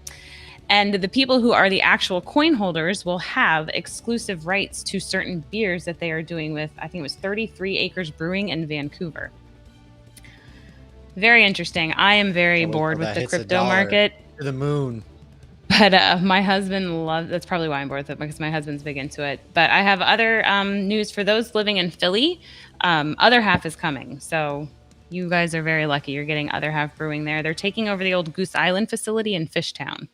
And the people who are the actual coin holders will have exclusive rights to certain beers that they are doing with, I think it was 33 Acres Brewing in Vancouver. Very interesting. I am very bored with the crypto market. To the moon. But my husband loves, that's probably why I'm bored with it, because my husband's big into it. But I have other news for those living in Philly. Other Half is coming. So you guys are very lucky. You're getting Other Half Brewing there. They're taking over the old Goose Island facility in Fishtown.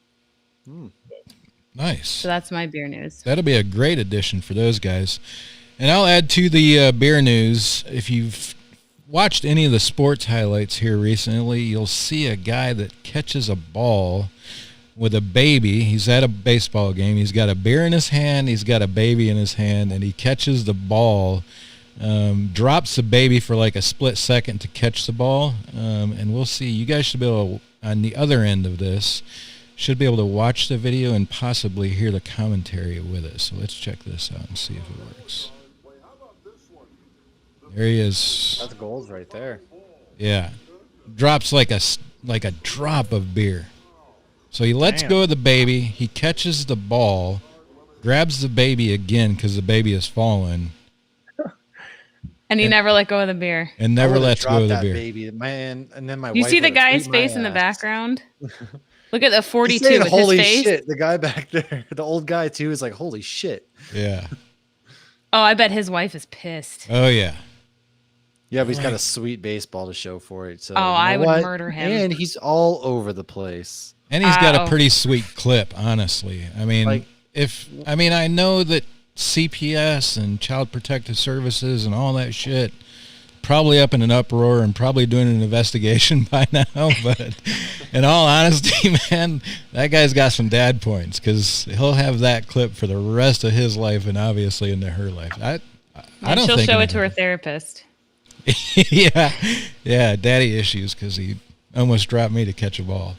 Nice. So that's my beer news. That'll be a great addition for those guys. And I'll add to the beer news, if you've watched any of the sports highlights here recently, you'll see a guy that catches a ball with a baby. He's at a baseball game. He's got a beer in his hand. He's got a baby in his hand, and he catches the ball, drops the baby for like a split second to catch the ball. And we'll see. You guys should be able to, on the other end of this, should be able to watch the video and possibly hear the commentary with it. So let's check this out and see if it works. There he is. That's goals right there. Yeah. Drops like a drop of beer. So he lets go of the baby. He catches the ball, grabs the baby again because the baby has fallen. And he never let go of the beer. And never lets go of the that beer. Baby, man, and then my You wife see the would've guy's beat my face in the ass. background? Look at the 42 Saying, with holy his face. shit, the guy back there, the old guy too, is like, holy shit. Yeah. Oh, I bet his wife is pissed. Oh, yeah. Yeah, but he's got a sweet baseball to show for it. So I would murder him. And he's all over the place. And he's got a pretty sweet clip, honestly. I mean, I know that CPS and Child Protective Services and all that shit probably up in an uproar and probably doing an investigation by now, but in all honesty, man, that guy's got some dad points because he'll have that clip for the rest of his life and obviously into her life. I don't She'll think show it to her therapist. yeah, daddy issues because he almost dropped me to catch a ball.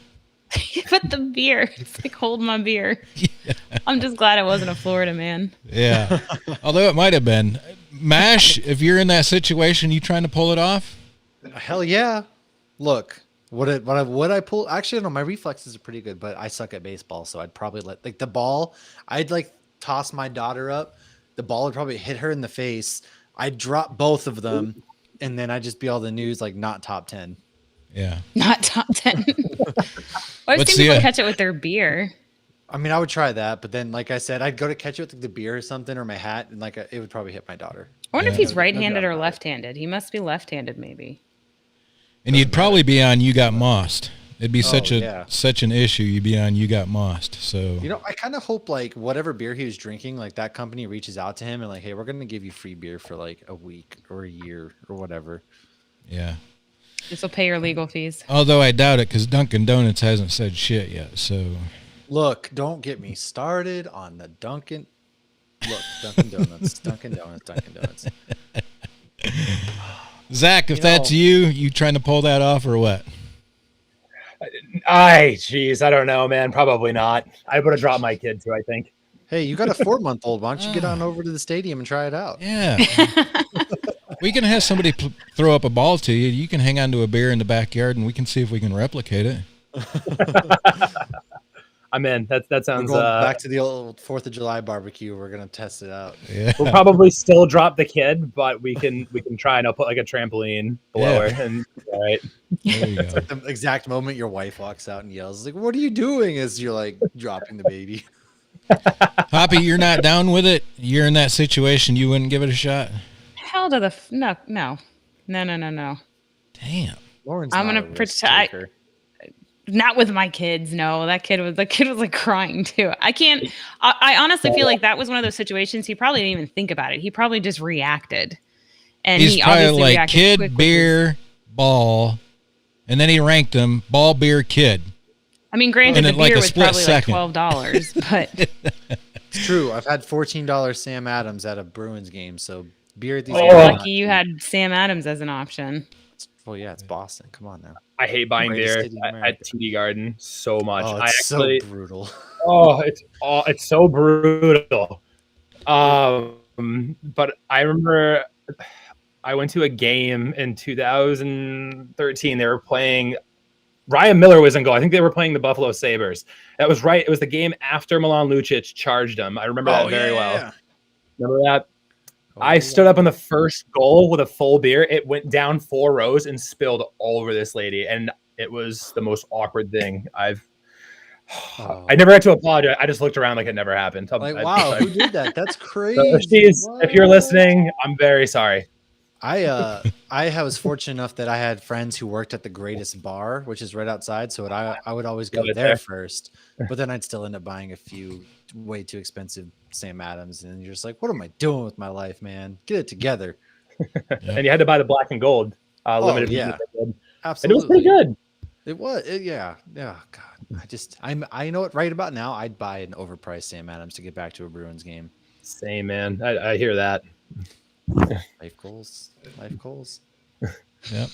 But the beer, it's like, hold my beer. Yeah. I'm just glad it wasn't a Florida man. Yeah, although it might have been. Mash, if you're in that situation, you trying to pull it off? Hell yeah. Look, would I pull? Actually, no, my reflexes are pretty good, but I suck at baseball, so I'd probably let the ball. I'd toss my daughter up. The ball would probably hit her in the face. I'd drop both of them, and then I'd just be all the news not top 10. Yeah, not top 10. I've seen people catch it with their beer. I mean, I would try that, but then, like I said, I'd go to catch it with the beer or something or my hat, and it would probably hit my daughter. I wonder if he's right-handed or left-handed. He must be left-handed, maybe. And you'd probably be on You Got Mossed. It'd be such an issue. You'd be on You Got Mossed. So I kind of hope whatever beer he was drinking, that company reaches out to him and hey, we're gonna give you free beer for a week or a year or whatever. Yeah. This will pay your legal fees. Although I doubt it because Dunkin' Donuts hasn't said shit yet. So look, don't get me started on the Dunkin'. Look, Dunkin' Donuts, Dunkin' Donuts, Dunkin' Donuts. Zach, if that's you trying to pull that off or what? Jeez, I don't know, man. Probably not. I would have dropped my kid too, I think. Hey, you got a 4-month-old. Why don't you get on over to the stadium and try it out? Yeah. We can have somebody throw up a ball to you. You can hang on to a beer in the backyard, and we can see if we can replicate it. I'm in. That sounds back to the old 4th of July barbecue. We're gonna test it out. Yeah. We'll probably still drop the kid, but we can try and I'll put a trampoline below her. And all right. There you go. It's the exact moment your wife walks out and yells, "What are you doing?" as you're dropping the baby. Hoppy, you're not down with it? You're in that situation, you wouldn't give it a shot? Hell to the no. Damn. Lauren's I'm gonna pretend. Not with my kids. No, the kid was crying too. I can't. I honestly feel like that was one of those situations. He probably didn't even think about it. He probably just reacted, and he's he probably obviously reacted kid, quick beer, ball, and then he ranked them ball, beer, kid. I mean, granted, the beer was probably $12, but it's true. I've had $14 Sam Adams at a Bruins game, so beer at these. Lucky you had Sam Adams as an option. Well, yeah, it's Boston. Come on now. I hate buying beer at TD Garden so much. Oh, it's so brutal. Oh, it's so brutal. But I remember I went to a game in 2013. They were playing. Ryan Miller was in goal. I think they were playing the Buffalo Sabres. That was right. It was the game after Milan Lucic charged them. I remember that very well. Remember that? I stood up on the first goal with a full beer. It went down 4 rows and spilled all over this lady. And it was the most awkward thing I never had to apologize. I just looked around like it never happened. Wow, who did that? That's crazy. So, if you're listening, I'm very sorry. I was fortunate enough that I had friends who worked at the Greatest Bar, which is right outside. So I would always go there first, but then I'd still end up buying a few way too expensive Sam Adams. And you're just like, what am I doing with my life, man? Get it together. And you had to buy the black and gold limited. Yeah, absolutely. And it was pretty good. It was. Yeah. God, I know it right about now. I'd buy an overpriced Sam Adams to get back to a Bruins game. Same, man. I hear that. Life goals. Yep.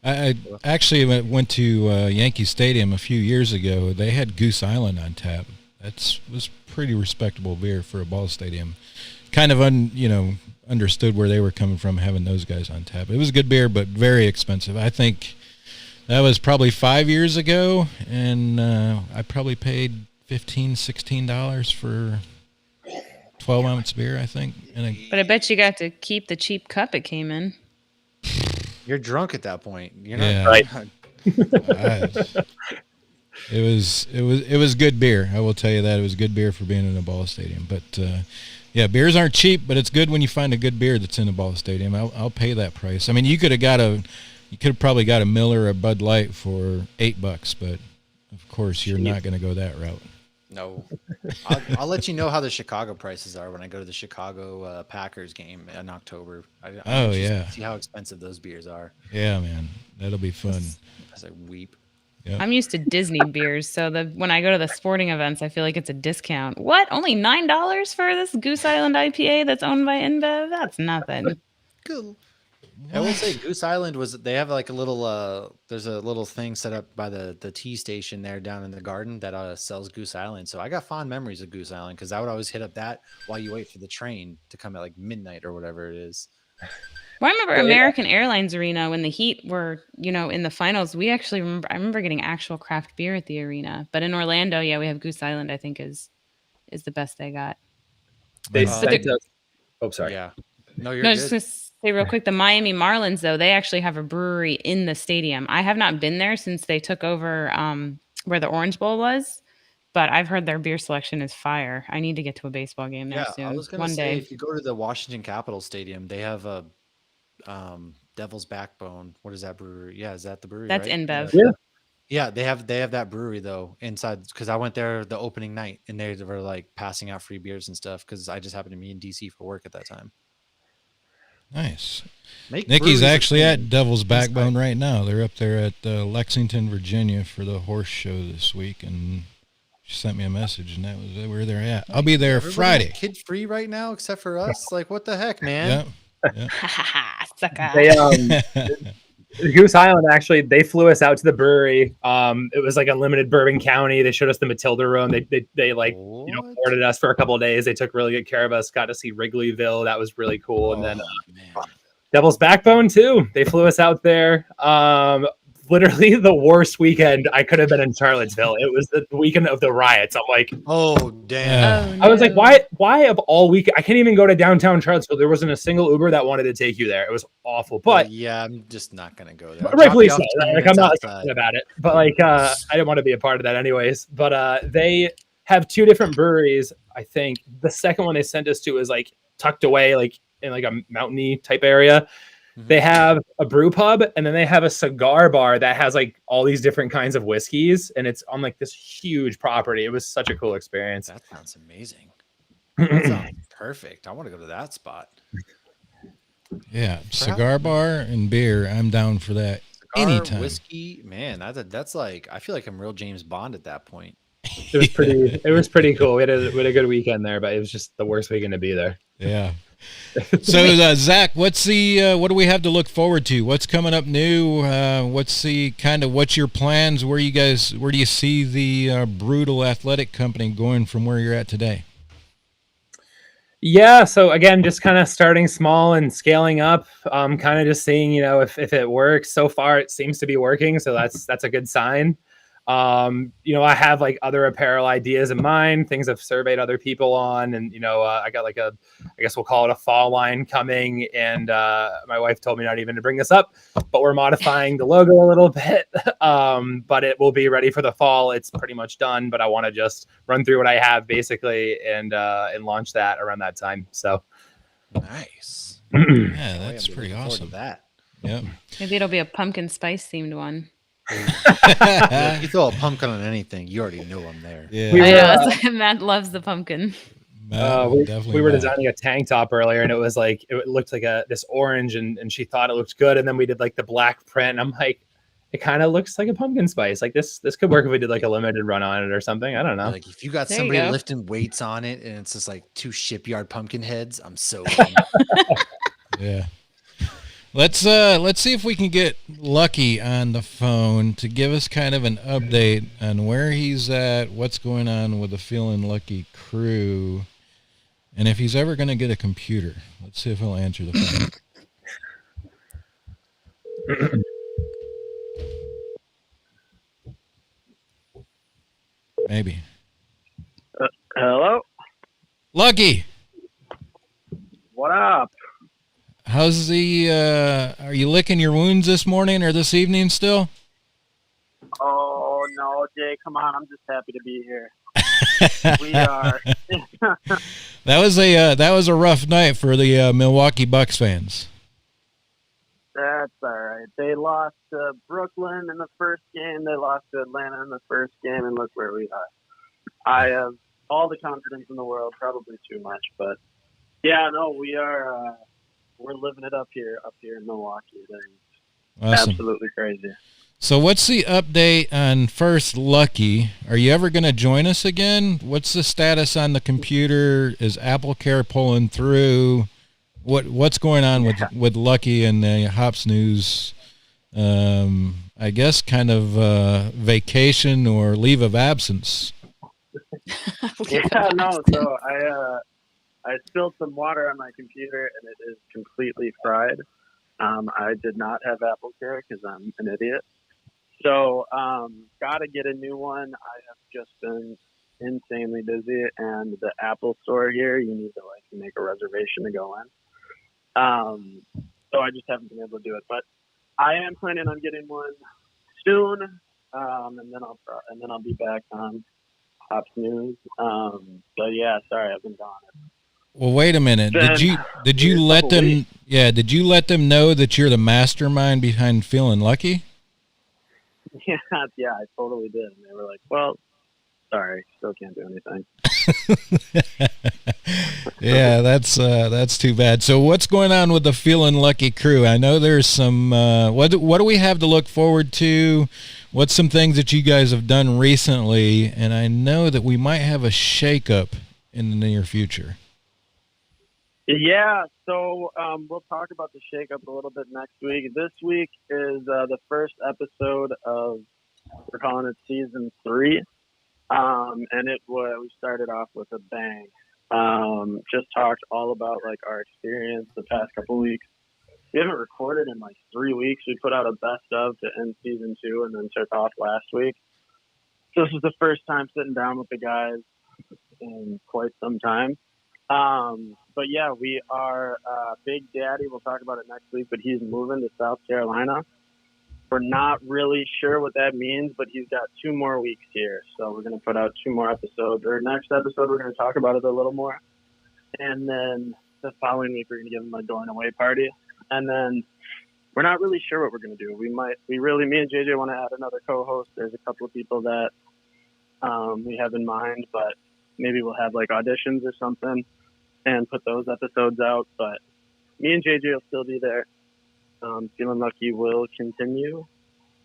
I actually went to Yankee Stadium a few years ago. They had Goose Island on tap. Was pretty respectable beer for a ball stadium. Kind of understood where they were coming from having those guys on tap. It was good beer, but very expensive. I think that was probably 5 years ago, and I probably paid $15-16 for 12-ounce beer, I think. But I bet you got to keep the cheap cup it came in. You're drunk at that point. You're not Yeah. Right. It was good beer. I will tell you that it was good beer for being in a ball stadium. But yeah, beers aren't cheap, but it's good when you find a good beer that's in a ball stadium. I'll pay that price. I mean, you could have probably got a Miller or a Bud Light for $8, but of course you're not going to go that route. No. I'll let you know how the Chicago prices are when I go to the Chicago Packers game in October. Yeah. See how expensive those beers are. Yeah, man. That'll be fun. As I weep. Yep. I'm used to Disney beers, so when I go to the sporting events, I feel like it's a discount. What? Only $9 for this Goose Island IPA that's owned by InBev? That's nothing. Cool. I will say Goose Island they have like a little there's a little thing set up by the tea station there down in the garden that sells Goose Island. So I got fond memories of Goose Island because I would always hit up that while you wait for the train to come at like midnight or whatever it is. Well, I remember American Airlines Arena when the Heat were, in the finals. I remember getting actual craft beer at the arena. But in Orlando, yeah, we have Goose Island, I think is the best they got. Sorry. Yeah. No, you're good. good. Just gonna say real quick, the Miami Marlins, though, they actually have a brewery in the stadium. I have not been there since they took over where the Orange Bowl was, but I've heard their beer selection is fire. I need to get to a baseball game there soon. I was going to say, if you go to the Washington Capitals Stadium, they have a Devil's Backbone. What is that brewery? Yeah, is that the brewery? That's right? InBev. Yeah, they have that brewery though inside because I went there the opening night and they were like passing out free beers and stuff because I just happened to be in DC for work at that time. Nice. Nikki's actually at Devil's Backbone right now. They're up there at Lexington, Virginia for the horse show this week, and she sent me a message, and that was where they're at. I'll be there Friday. Kid free right now, except for us. Like, what the heck, man? Yep. Goose Island, actually, they flew us out to the brewery. It was like unlimited Bourbon County. They showed us the Matilda room. They boarded us for a couple of days. They took really good care of us. Got to see Wrigleyville. That was really cool. And then Devil's Backbone too. They flew us out there. Literally the worst weekend I could have been in Charlottesville. It was the weekend of the riots. I'm like, oh damn! Oh, no. I was like, why of all week? I can't even go to downtown Charlottesville. There wasn't a single Uber that wanted to take you there. It was awful. But yeah, I'm just not gonna go there. Rightfully so. Like, I'm not talking about it. But like, I didn't want to be a part of that anyways. But they have two different breweries. I think the second one they sent us to is like tucked away, like in like a mountainy type area. They have a brew pub and then they have a cigar bar that has like all these different kinds of whiskeys and it's on like this huge property. It was such a cool experience. That sounds amazing. That sounds perfect. I want to go to that spot. Yeah, cigar bar and beer. I'm down for that. Cigar, anytime. Whiskey, man. That's like I feel like I'm real James Bond at that point. It was pretty. It was pretty cool. We had a good weekend there, but it was just the worst weekend to be there. Yeah. So Zach, what do we have to look forward to? What's coming up new? What's your plans? Where do you see the Brewtul Athletic Company going from where you're at today? Yeah, so again, just kind of starting small and scaling up. Kind of just seeing, if it works. So far, it seems to be working, so that's a good sign. I have like other apparel ideas in mind, things I've surveyed other people on, and I got like I guess we'll call it a fall line coming, and my wife told me not even to bring this up, but we're modifying the logo a little bit, but it will be ready for the fall. It's pretty much done, but I want to just run through what I have basically and launch that around that time. So nice. Yeah, that's pretty awesome. That. Yeah. Maybe it'll be a pumpkin spice themed one. If you throw a pumpkin on anything, you already know I'm there. Yeah. Matt loves the pumpkin. We were designing a tank top earlier, and it was like it looked like this orange, and she thought it looked good, and then we did like the black print, and I'm like, it kind of looks like a pumpkin spice. Like this could work if we did like a limited run on it or something. I don't know. Like if you got somebody lifting weights on it, and it's just like two shipyard pumpkin heads, I'm so yeah. Let's see if we can get Lucky on the phone to give us kind of an update on where he's at, what's going on with the Feeling Lucky crew, and if he's ever going to get a computer. Let's see if he'll answer the phone. Maybe. Hello? Lucky, What up? how's the, are you licking your wounds this morning or this evening still? Oh, no, Jay, come on. I'm just happy to be here. We are. That was a rough night for the Milwaukee Bucks fans. That's all right. They lost to Brooklyn in the first game. They lost to Atlanta in the first game, and look where we are. I have all the confidence in the world, probably too much, but yeah, no, we are. We're living it up here in Milwaukee. It's Awesome. absolutely crazy. So what's the update on First Lucky? Are you ever going to join us again? What's the status on the computer? Is AppleCare pulling through? What's going on with Lucky and the Hops News? I guess kind of vacation or leave of absence. Yeah, no. So I spilled some water on my computer and it is completely fried. I did not have AppleCare because I'm an idiot. So got to get a new one. I have just been insanely busy, and the Apple Store here, you need to make a reservation to go in. So I just haven't been able to do it, but I am planning on getting one soon, and then I'll be back on Hops News. But yeah, sorry, I've been gone. Well, wait a minute. Did you let them? Yeah, did you let them know that you're the mastermind behind Feeling Lucky? Yeah, I totally did. And they were like, "Well, sorry, still can't do anything." Yeah, that's too bad. So what's going on with the Feeling Lucky crew? I know there's some what do we have to look forward to? What's some things that you guys have done recently? And I know that we might have a shakeup in the near future. Yeah, so we'll talk about the shakeup a little bit next week. This week is the first episode of, we're calling it season 3. And we started off with a bang. Just talked all about our experience the past couple weeks. We haven't recorded in 3 weeks. We put out a best of to end season 2 and then took off last week. So this is the first time sitting down with the guys in quite some time. But yeah, we are Big Daddy. We'll talk about it next week, but he's moving to South Carolina. We're not really sure what that means, but he's got 2 more weeks here. So we're going to put out 2 more episodes. Or next episode, we're going to talk about it a little more. And then the following week, we're going to give him a going away party. And then we're not really sure what we're going to do. Me and JJ want to add another co-host. There's a couple of people that we have in mind, but maybe we'll have auditions or something and put those episodes out. But me and JJ will still be there. Feeling Lucky will continue,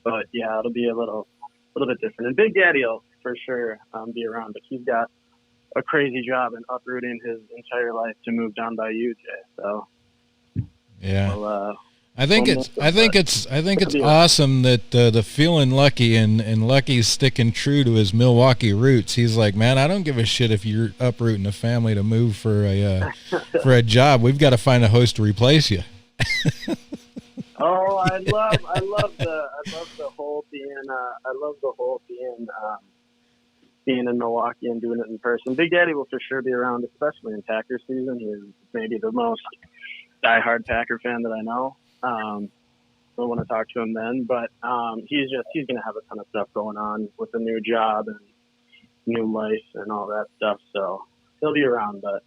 but yeah, it'll be a little bit different. And Big Daddy will for sure be around, but he's got a crazy job in uprooting his entire life to move down by you, Jay. So yeah, I think it's awesome that the Feeling Lucky and Lucky's sticking true to his Milwaukee roots. He's like, man, I don't give a shit if you're uprooting a family to move for a job. We've got to find a host to replace you. Oh, I love the whole being in Milwaukee and doing it in person. Big Daddy will for sure be around, especially in Packer season. He's maybe the most diehard Packer fan that I know. We'll want to talk to him then, but he's going to have a ton of stuff going on with a new job and new life and all that stuff. So he'll be around, but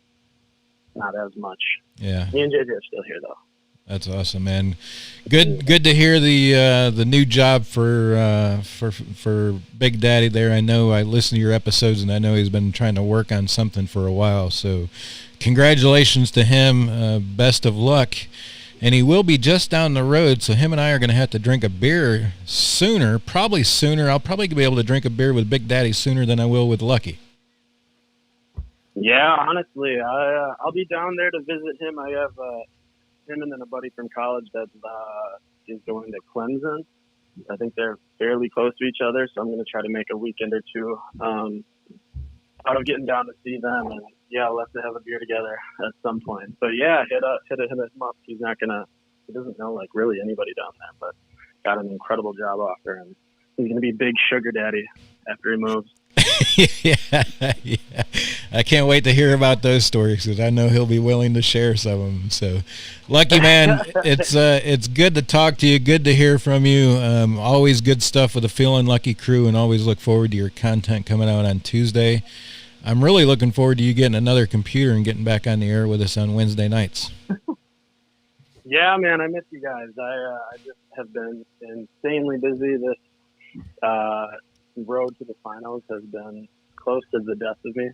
not as much. Yeah. Me and JJ are still here though. That's awesome, man. Good to hear the new job for Big Daddy there. I know I listened to your episodes, and I know he's been trying to work on something for a while. So, congratulations to him. Best of luck. And he will be just down the road, so him and I are going to have to drink a beer sooner, probably sooner. I'll probably be able to drink a beer with Big Daddy sooner than I will with Lucky. Yeah, honestly, I'll be down there to visit him. I have him and then a buddy from college that is going to Clemson. I think they're fairly close to each other, so I'm going to try to make a weekend or two out of getting down to see them. And yeah, we'll have to have a beer together at some point. But yeah, hit him up. He doesn't know like really anybody down there, but got an incredible job offer, and he's going to be big sugar daddy after he moves. yeah. I can't wait to hear about those stories because I know he'll be willing to share some of them. So, Lucky man, it's good to talk to you. Good to hear from you. Always good stuff with the Feeling Lucky crew, and always look forward to your content coming out on Tuesday. I'm really looking forward to you getting another computer and getting back on the air with us on Wednesday nights. Yeah, man, I miss you guys. I just have been insanely busy. This road to the finals has been close to the death of me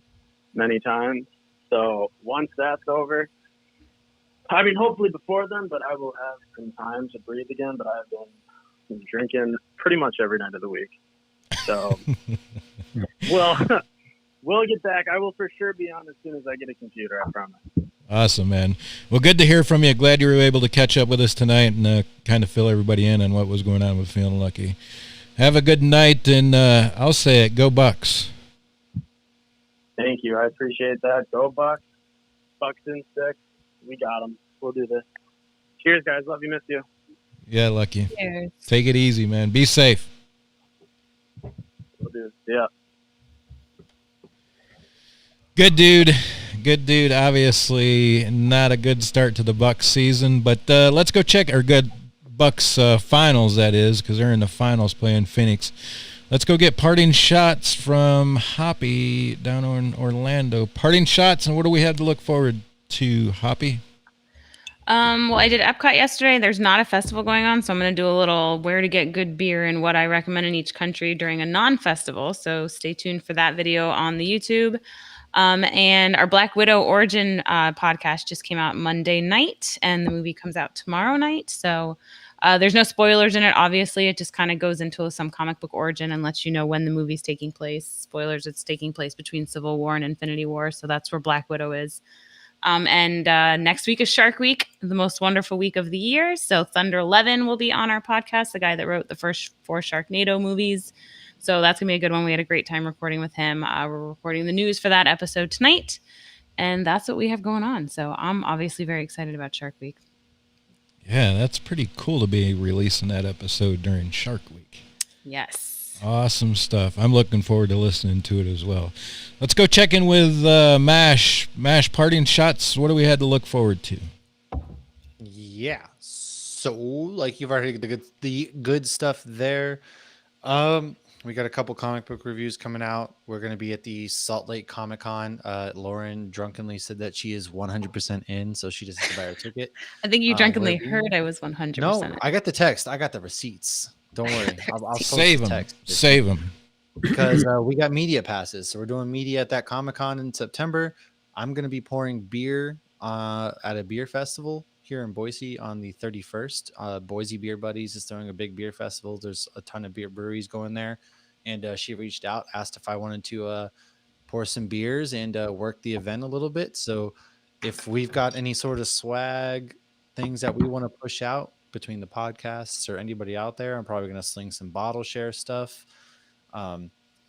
many times. So once that's over, I mean, hopefully before then, but I will have some time to breathe again. But I've been drinking pretty much every night of the week. So, we'll get back. I will for sure be on as soon as I get a computer, I promise. Awesome, man. Well, good to hear from you. Glad you were able to catch up with us tonight and kind of fill everybody in on what was going on with Feeling Lucky. Have a good night, and I'll say it, go Bucks. Thank you. I appreciate that. Go Bucks. Bucks in 6. We got them. We'll do this. Cheers, guys. Love you. Miss you. Yeah, Lucky. Cheers. Take it easy, man. Be safe. We'll do this. Yeah. Good dude. Obviously not a good start to the Bucks season, but let's go check our good Bucks finals, that is, because they're in the finals playing Phoenix. Let's go get parting shots from Hoppy down in Orlando. Parting shots, and what do we have to look forward to, Hoppy? Well, I did Epcot yesterday. There's not a festival going on, so I'm going to do a little where to get good beer and what I recommend in each country during a non-festival. So stay tuned for that video on the YouTube. And our Black Widow Origin podcast just came out Monday night, and the movie comes out tomorrow night. So there's no spoilers in it. Obviously, it just kind of goes into some comic book origin and lets you know when the movie's taking place. Spoilers, it's taking place between Civil War and Infinity War. So that's where Black Widow is. And next week is Shark Week, the most wonderful week of the year. So Thunder Levin will be on our podcast, the guy that wrote the first 4 Sharknado movies. So that's going to be a good one. We had a great time recording with him. We're recording the news for that episode tonight. And that's what we have going on. So I'm obviously very excited about Shark Week. Yeah, that's pretty cool to be releasing that episode during Shark Week. Yes. Awesome stuff. I'm looking forward to listening to it as well. Let's go check in with MASH. MASH parting shots. What do we had to look forward to? Yeah. So, like you've already the good stuff there. We got a couple comic book reviews coming out. We're going to be at the Salt Lake Comic Con. Lauren drunkenly said that she is 100% in, so she just has to buy her ticket. I think you drunkenly heard I was 100%. No, I got the text. I got the receipts. Don't worry. I'll save them. Save them. Because we got media passes. So we're doing media at that Comic Con in September. I'm going to be pouring beer at a beer festival here in Boise on the 31st. Boise Beer Buddies is throwing a big beer festival. There's a ton of beer breweries going there. And she reached out, asked if I wanted to pour some beers and work the event a little bit. So if we've got any sort of swag things that we want to push out between the podcasts or anybody out there, I'm probably going to sling some Bottle Share stuff.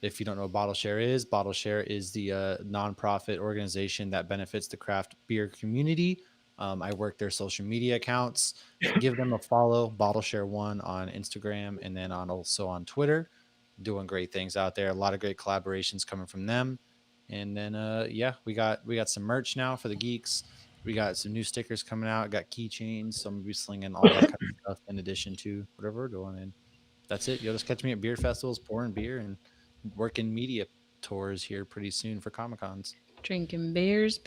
If you don't know what Bottle Share is the nonprofit organization that benefits the craft beer community. I work their social media accounts. Give them a follow, Bottle Share 1 on Instagram, and then also on Twitter. Doing great things out there. A lot of great collaborations coming from them. And then we got some merch now for the geeks. We got some new stickers coming out. Got keychains. So I'm gonna be slinging all that kind of stuff in addition to whatever we're doing. And that's it. You'll just catch me at beer festivals, pouring beer, and working media tours here pretty soon for Comic Cons. Drinking beers.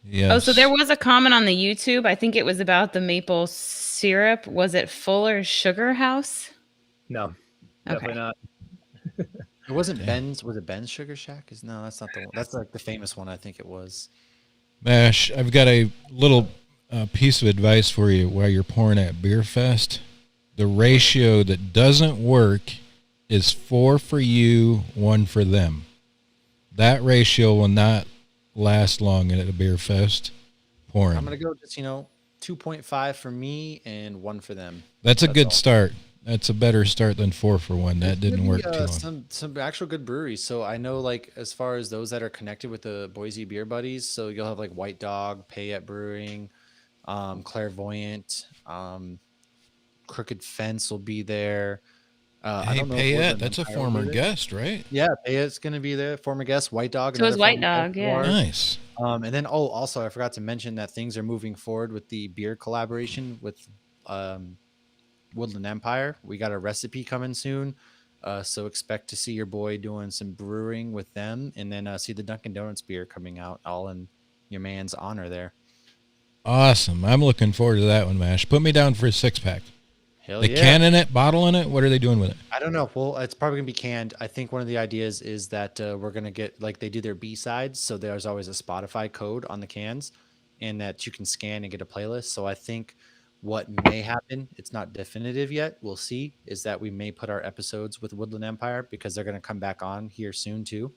Yes. Oh, so there was a comment on the YouTube. I think it was about the maple syrup. Was it Fuller Sugar House? No, definitely not. It wasn't Ben's. Was it Ben's Sugar Shack? No, that's not the one. That's like the famous one. I think it was. MASH, I've got a little piece of advice for you while you're pouring at Beer Fest. The ratio that doesn't work is 4 for you, 1 for them. That ratio will not last long at a Beer Fest. for I'm him. gonna go just 2.5 for me and 1 for them. That's a good all. start. That's a better start than 4 for 1. That didn't work too long. Some actual good breweries. So I know, like, as far as those that are connected with the Boise Beer Buddies, so you'll have like White Dog, Payette Brewing, Clairvoyant, Crooked Fence will be there. I Hey, don't know if Payette, Woodland that's a Empire will be former there. guest, right? Yeah, Payette's going to be there. Former guest, White Dog. So is another White former Dog, guest of yeah. ours. Nice. And then, also, I forgot to mention that things are moving forward with the beer collaboration with Woodland Empire. We got a recipe coming soon. So expect to see your boy doing some brewing with them, and then see the Dunkin' Donuts beer coming out, all in your man's honor there. Awesome. I'm looking forward to that one, Mash. Put me down for a 6-pack. Hell The yeah. can in it, bottle in it. What are they doing with it? I don't know. Well, it's probably gonna be canned. I think one of the ideas is that we're gonna get, like, they do their B-sides, so there's always a Spotify code on the cans, and that you can scan and get a playlist. So I think what may happen, it's not definitive yet, we'll see, is that we may put our episodes with Woodland Empire, because they're gonna come back on here soon too,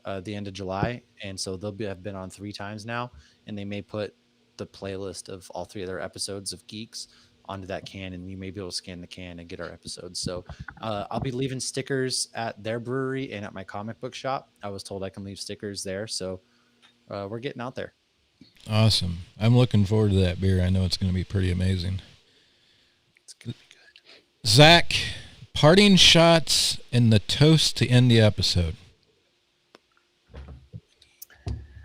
the end of July, and so have been on 3 times now, and they may put the playlist of all 3 of their episodes of Geeks onto that can, and you may be able to scan the can and get our episodes. So I'll be leaving stickers at their brewery and at my comic book shop. I was told I can leave stickers there, so we're getting out there. Awesome. I'm looking forward to that beer. I know it's going to be pretty amazing. It's gonna be good. Zach, parting shots and the toast to end the episode.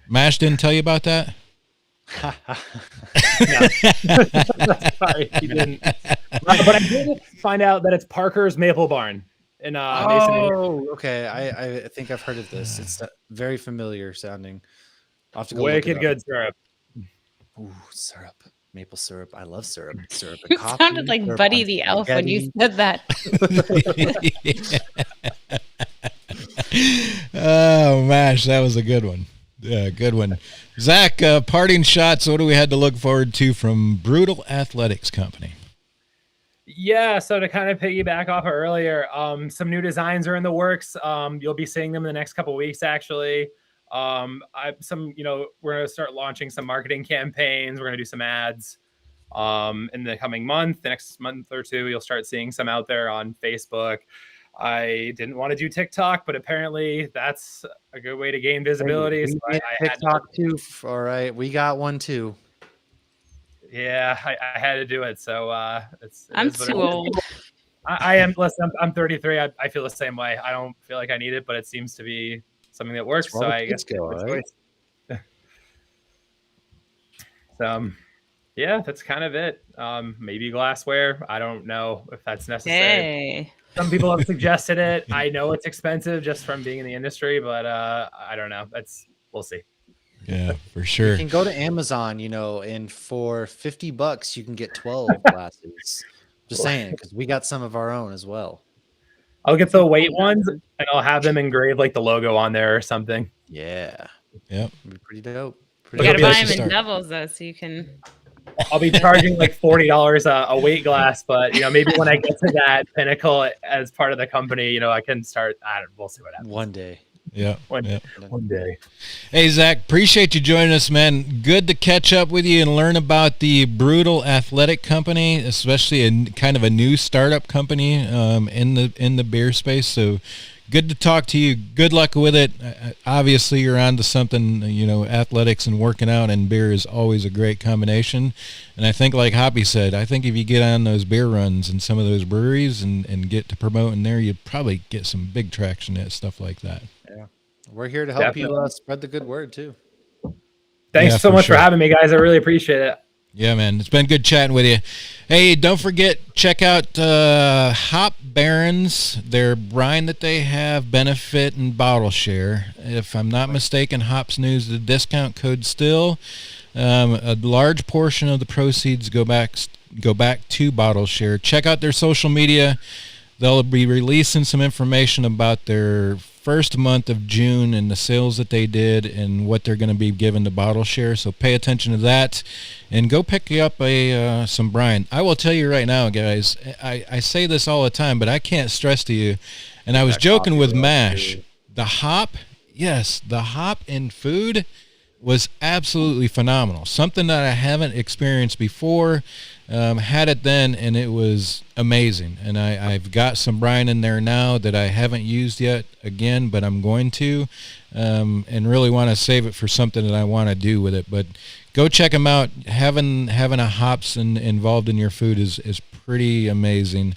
Mash didn't tell you about that? Sorry, he didn't. But I did find out that it's Parker's Maple Barn in Mason. Okay. I think I've heard of this. It's very familiar sounding. I'll have to go Wicked good syrup. Ooh, syrup. Maple syrup. I love syrup. Syrup and You coffee. sounded like syrup Buddy on the Elf when you spaghetti. said that. Oh, Mash, that was a good one. Yeah, good one. Zach, parting shots, what do we had to look forward to from Brewtul Athletics Company? Yeah, so to kind of piggyback off of earlier, some new designs are in the works. You'll be seeing them in the next couple of weeks, actually. We're going to start launching some marketing campaigns. We're going to do some ads in the coming month. The next month or two, you'll start seeing some out there on Facebook. I didn't want to do TikTok, but apparently that's a good way to gain visibility. Hey, so we had TikTok too. All right, we got one too. Yeah, I had to do it. So I'm too old. I am. Listen, I'm 33. I feel the same way. I don't feel like I need it, but it seems to be something that works. So I guess go, right? So yeah, that's kind of it. Maybe glassware. I don't know if that's necessary. Hey. Some people have suggested it. I know it's expensive just from being in the industry, but I don't know. We'll see. Yeah, for sure. You can go to Amazon, and for $50 you can get 12 glasses. Just saying, because we got some of our own as well. I'll get the weight ones and I'll have them engrave like the logo on there or something. Yeah. Yep. It'd be pretty dope. You gotta buy them in start. doubles though, so you can. I'll be charging like $40 a weight glass, but maybe when I get to that pinnacle as part of the company, I can start. We'll see what happens. One day. Yeah. One day. Hey, Zach, appreciate you joining us, man. Good to catch up with you and learn about the Brewtul Athletic Company, especially a kind of a new startup company in the beer space. So good to talk to you. Good luck with it. Obviously, you're on to something, athletics and working out and beer is always a great combination. And I think, like Hoppy said, I think if you get on those beer runs in some of those breweries and get to promoting there, you'd probably get some big traction at stuff like that. Yeah. We're here to help Definitely. you spread the good word, too. Thanks so much for having me, guys. I really appreciate it. Yeah, man. It's been good chatting with you. Hey, don't forget, check out Hop Barons, their brine that they have, benefit and bottle share. If I'm not mistaken, Hops News, the discount code still. A large portion of the proceeds go back to bottle share. Check out their social media. They'll be releasing some information about their first month of June and the sales that they did and what they're going to be giving to bottle share. So pay attention to that and go pick up some brine. I will tell you right now, guys, I say this all the time, but I can't stress to you. And I was joking with Mash. The hop in food was absolutely phenomenal. Something that I haven't experienced before. Had it then, and it was amazing. And I've got some brine in there now that I haven't used yet again, but I'm going to, and really want to save it for something that I want to do with it. But go check them out. Having a hops involved in your food is pretty amazing.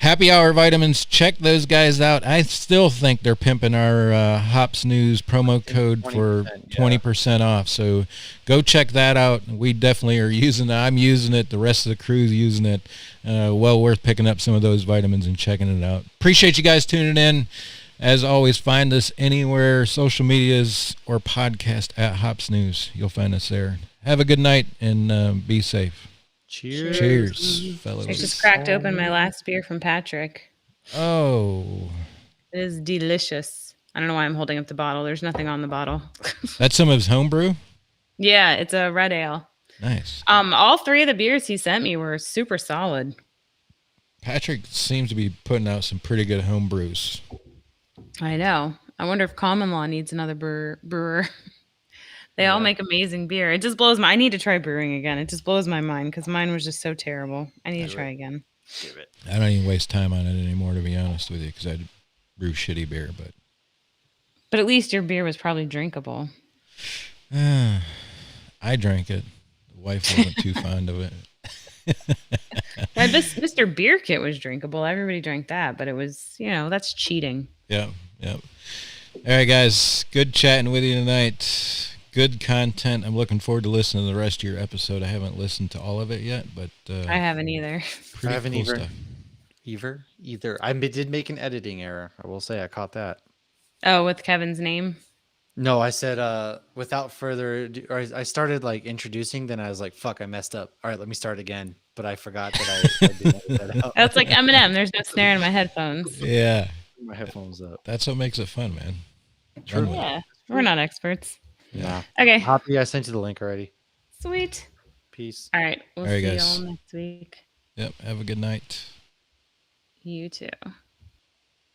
Happy Hour Vitamins, check those guys out. I still think they're pimping our Hops News promo code for 20% off. So go check that out. We definitely are using it. I'm using it. The rest of the crew's using it. Well worth picking up some of those vitamins and checking it out. Appreciate you guys tuning in. As always, find us anywhere, social medias or podcast at Hops News. You'll find us there. Have a good night and be safe. Cheers, fellows. I just cracked open my last beer from Patrick. Oh. It is delicious. I don't know why I'm holding up the bottle. There's nothing on the bottle. That's some of his homebrew? Yeah, it's a red ale. Nice. All three of the beers he sent me were super solid. Patrick seems to be putting out some pretty good home brews. I know. I wonder if Common Law needs another brewer. They all make amazing beer. It just blows my. I need to try brewing again. It just blows my mind because mine was just so terrible. I need to try again. I don't even waste time on it anymore, to be honest with you, because I brew shitty beer. But at least your beer was probably drinkable. I drank it. The wife wasn't too fond of it. Mr. Beer Kit was drinkable. Everybody drank that, but it was, that's cheating. Yep. All right, guys. Good chatting with you tonight. Good content. I'm looking forward to listening to the rest of your episode. I haven't listened to all of it yet, but I haven't either. I haven't cool either. Stuff. Either. I did make an editing error. I will say I caught that. Oh, with Kevin's name? No, I said without further ado, or I started like introducing, then I was like, fuck, I messed up. All right, let me start again. But I forgot that I did that out. That's like Eminem. There's no snare in my headphones. Yeah. My headphones up. That's what makes it fun, man. True. Yeah. We're not experts. Yeah. Okay. Happy I sent you the link already. Sweet. Peace. All right. We'll All right, see guys. y'all next week. Yep. Have a good night. You too.